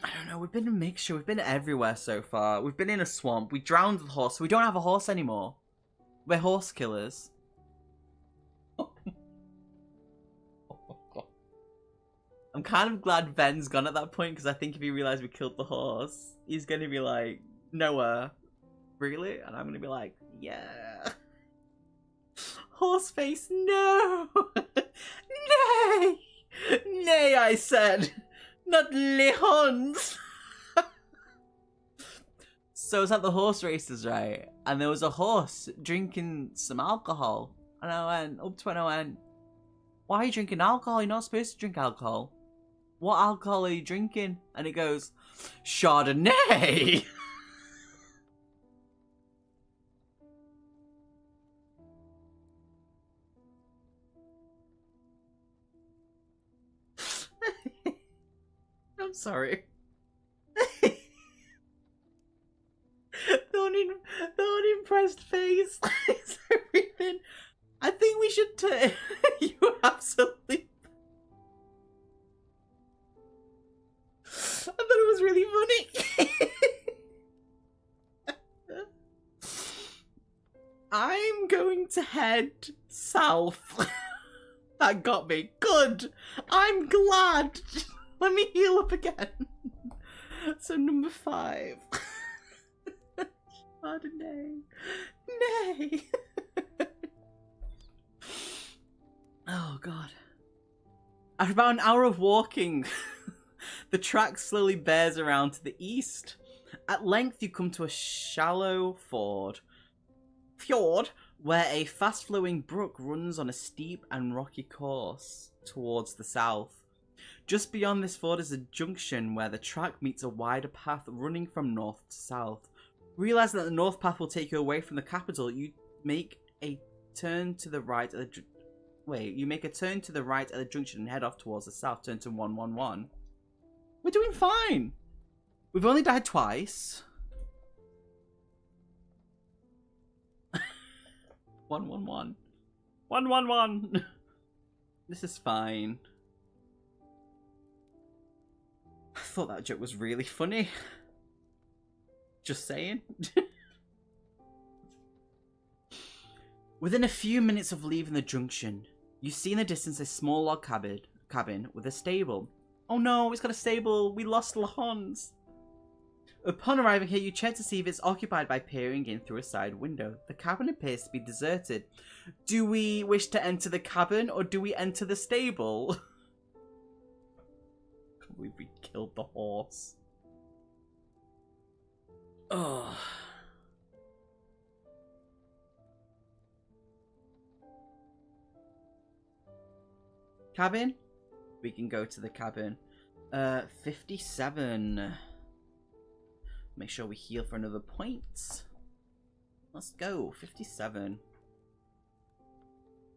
I don't know, we've been a mixture. We've been everywhere so far. We've been in a swamp. We drowned the horse, so we don't have a horse anymore. We're horse killers. I'm kind of glad Ben's gone at that point, because I think if he realised we killed the horse, he's going to be like, Noah, really? And I'm going to be like, yeah. Horseface, no! Nay! Nay, I said! Not le Huns! So I was at the horse races, right? And there was a horse drinking some alcohol. And I went up to it and I went, why are you drinking alcohol? You're not supposed to drink alcohol. What alcohol are you drinking? And it goes, Chardonnay! I'm sorry. the unimpressed face is everything. I think we should turn. You absolutely. I thought it was really funny. I'm going to head south. That got me. Good. I'm glad. Let me heal up again. So number 5. Chardonnay. Nay. Oh god. After about an hour of walking, the track slowly bears around to the east. At length you come to a shallow fjord, where a fast-flowing brook runs on a steep and rocky course towards the south. Just beyond this ford is a junction where the track meets a wider path running from north to south. Realizing that the north path will take you away from the capital, you make a turn to the right at the junction and head off towards the south. Turn to 111. We're doing fine. We've only died twice. 111. 111. This is fine. I thought that joke was really funny. Just saying. Within a few minutes of leaving the junction, you see in the distance a small log cabin with a stable. Oh no, it's got a stable. We lost Le Hans. Upon arriving here, you check to see if it's occupied by peering in through a side window. The cabin appears to be deserted. Do we wish to enter the cabin or do we enter the stable? I can't believe we killed the horse. Oh. Cabin? We can go to the cabin. 57. Make sure we heal for another point. Let's go. 57.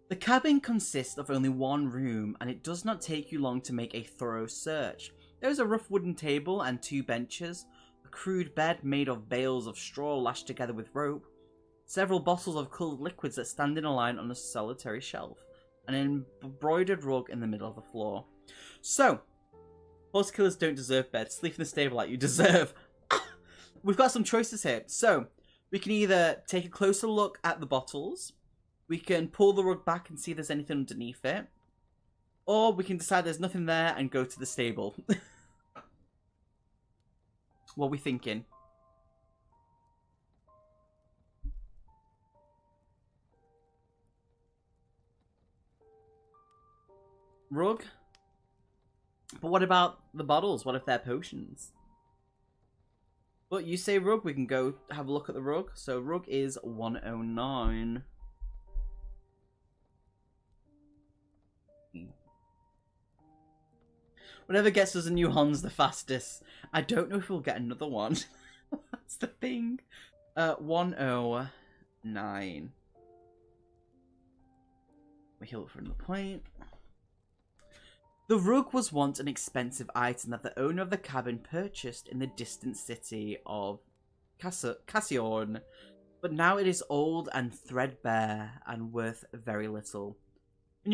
The cabin consists of only one room, and it does not take you long to make a thorough search. There is a rough wooden table and 2 benches, a crude bed made of bales of straw lashed together with rope, several bottles of coloured liquids that stand in a line on a solitary shelf, and an embroidered rug in the middle of the floor. So, horse killers don't deserve bed. Sleep in the stable like you deserve. We've got some choices here. So, we can either take a closer look at the bottles, we can pull the rug back and see if there's anything underneath it, or we can decide there's nothing there and go to the stable. What are we thinking? Rug? But what about the bottles? What if they're potions? But you say rug, we can go have a look at the rug. So rug is 109. Whatever gets us a new Hans the fastest. I don't know if we'll get another one. That's the thing. 109. We heal for another point. The rug was once an expensive item that the owner of the cabin purchased in the distant city of Cassion, but now it is old and threadbare and worth very little. When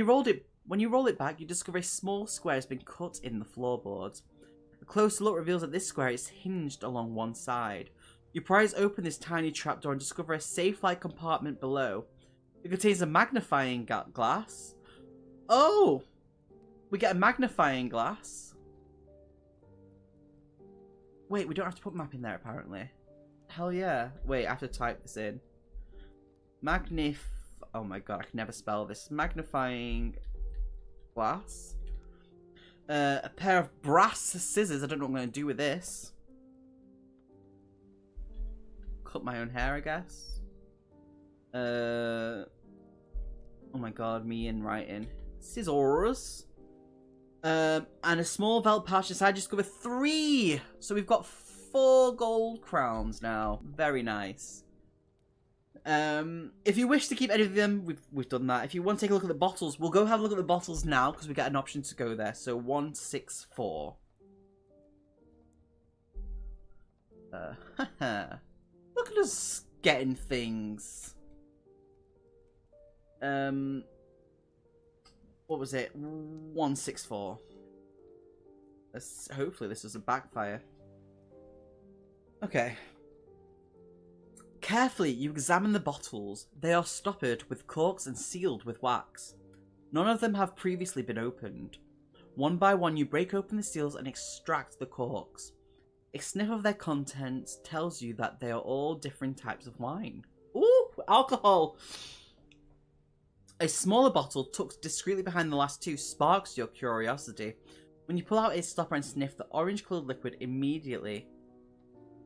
you roll it back, you discover a small square has been cut in the floorboards. A closer look reveals that this square is hinged along one side. You prise open this tiny trapdoor and discover a safe-like compartment below. It contains a magnifying glass. Oh! We get a magnifying glass. Wait, we don't have to put map in there, apparently. Hell yeah. Wait, I have to type this in. Oh my god, I can never spell this. Magnifying glass. A pair of brass scissors. I don't know what I'm going to do with this. Cut my own hair, I guess. Oh my god, me in writing. Scissors. And a small velvet pouch inside. Just go with 3. So we've got 4 gold crowns now. Very nice. If you wish to keep any of them, we've done that. If you want to take a look at the bottles, we'll go have a look at the bottles now because we get an option to go there. So 164. Look at us getting things. What was it? 164. Hopefully this doesn't backfire. Okay. Carefully, you examine the bottles. They are stoppered with corks and sealed with wax. None of them have previously been opened. One by one, you break open the seals and extract the corks. A sniff of their contents tells you that they are all different types of wine. Ooh, alcohol! A smaller bottle, tucked discreetly behind the last 2, sparks your curiosity. When you pull out its stopper and sniff the orange-coloured liquid immediately...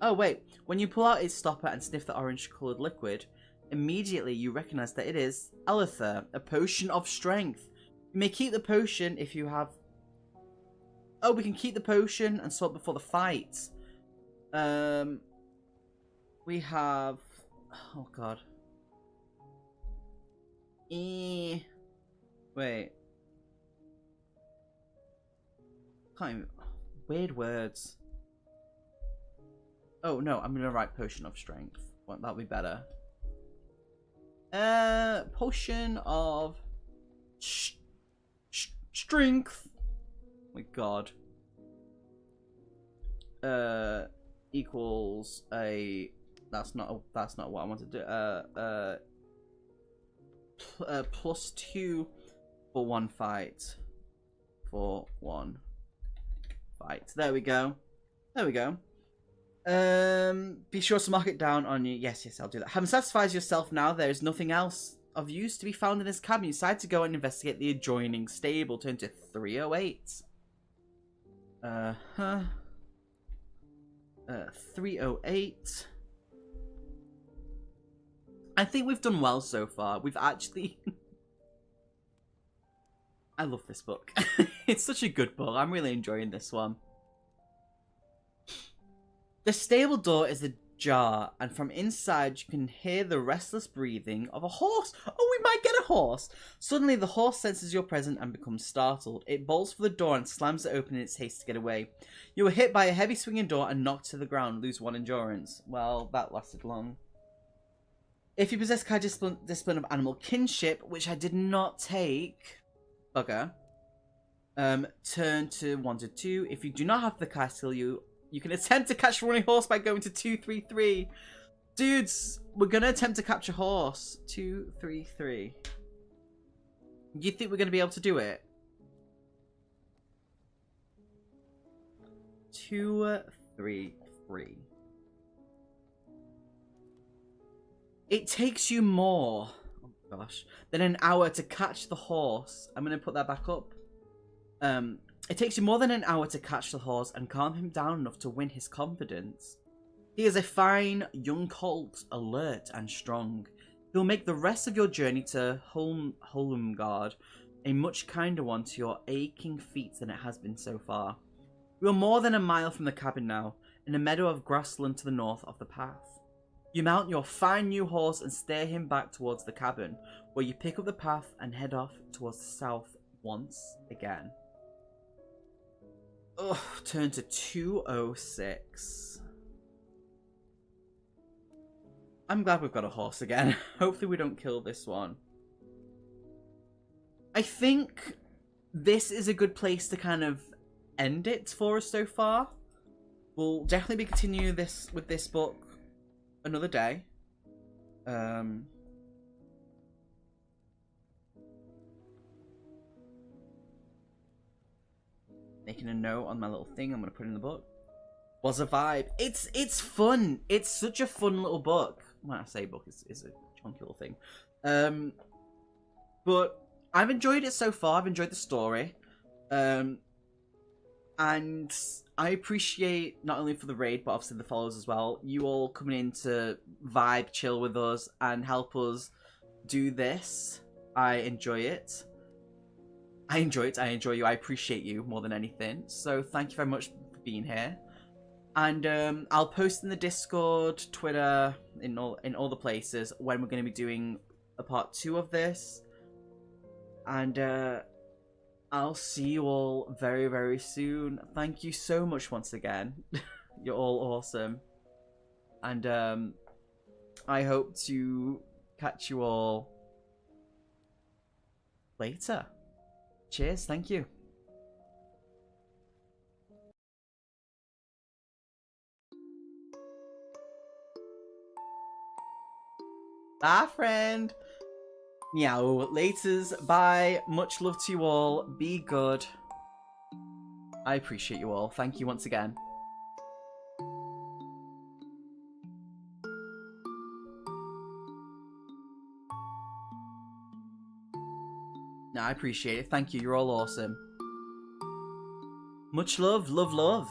Oh, wait. When you pull out its stopper and sniff the orange-coloured liquid, immediately you recognise that it is Elither, a potion of strength. You may keep the potion if you have... Oh, we can keep the potion and swap before the fight. We have... Oh, God. Wait. Can't even... Weird words. Oh, no, I'm going to write Potion of Strength. Well, that'll be better. Potion of... Strength. Oh my god. Equals a... That's not what I want to do. +2 for 1 fight. For 1 fight. There we go. There we go. Be sure to mark it down on you. Yes, I'll do that. Having satisfied yourself now, there is nothing else of use to be found in this cabin. You decide to go and investigate the adjoining stable. Turn to 308. 308. I think we've done well so far. We've actually... I love this book. It's such a good book. I'm really enjoying this one. The stable door is ajar, and from inside you can hear the restless breathing of a horse. Oh, we might get a horse! Suddenly, the horse senses your presence and becomes startled. It bolts for the door and slams it open in its haste to get away. You were hit by a heavy swinging door and knocked to the ground. Lose 1 endurance. Well, that lasted long. If you possess Kai discipline of animal kinship, which I did not take... Bugger. Turn to 1 to 2. If you do not have the Kai skill, you can attempt to catch a running horse by going to 233. Dudes, we're going to attempt to catch a horse. 233. Do you think we're going to be able to do it? 233. It takes you more, oh gosh, than an hour to catch the horse. I'm going to put that back up. It takes you more than an hour to catch the horse and calm him down enough to win his confidence. He is a fine young colt, alert and strong. He'll make the rest of your journey to Holmgard a much kinder one to your aching feet than it has been so far. We are more than a mile from the cabin now, in a meadow of grassland to the north of the path. You mount your fine new horse and steer him back towards the cabin, where you pick up the path and head off towards the south once again. Ugh, turn to 206. I'm glad we've got a horse again. Hopefully we don't kill this one. I think this is a good place to kind of end it for us so far. We'll definitely be continuing this with this book another day. Making a note on my little thing I'm gonna put in the book. Was a vibe. It's fun. It's such a fun little book. When I say book, it's a chunky little thing. But I've enjoyed it so far. I've enjoyed the story. And I appreciate, not only for the raid, but obviously the followers as well, you all coming in to vibe, chill with us, and help us do this. I enjoy it. I enjoy it. I enjoy you. I appreciate you more than anything. So thank you very much for being here. And I'll post in the Discord, Twitter, in all the places when we're going to be doing a part 2 of this. And I'll see you all very, very soon. Thank you so much once again. You're all awesome. And I hope to catch you all later. Cheers. Thank you. Bye, friend. Meow. Laters. Bye. Much love to you all. Be good. I appreciate you all. Thank you once again. No, I appreciate it. Thank you. You're all awesome. Much love. Love, love.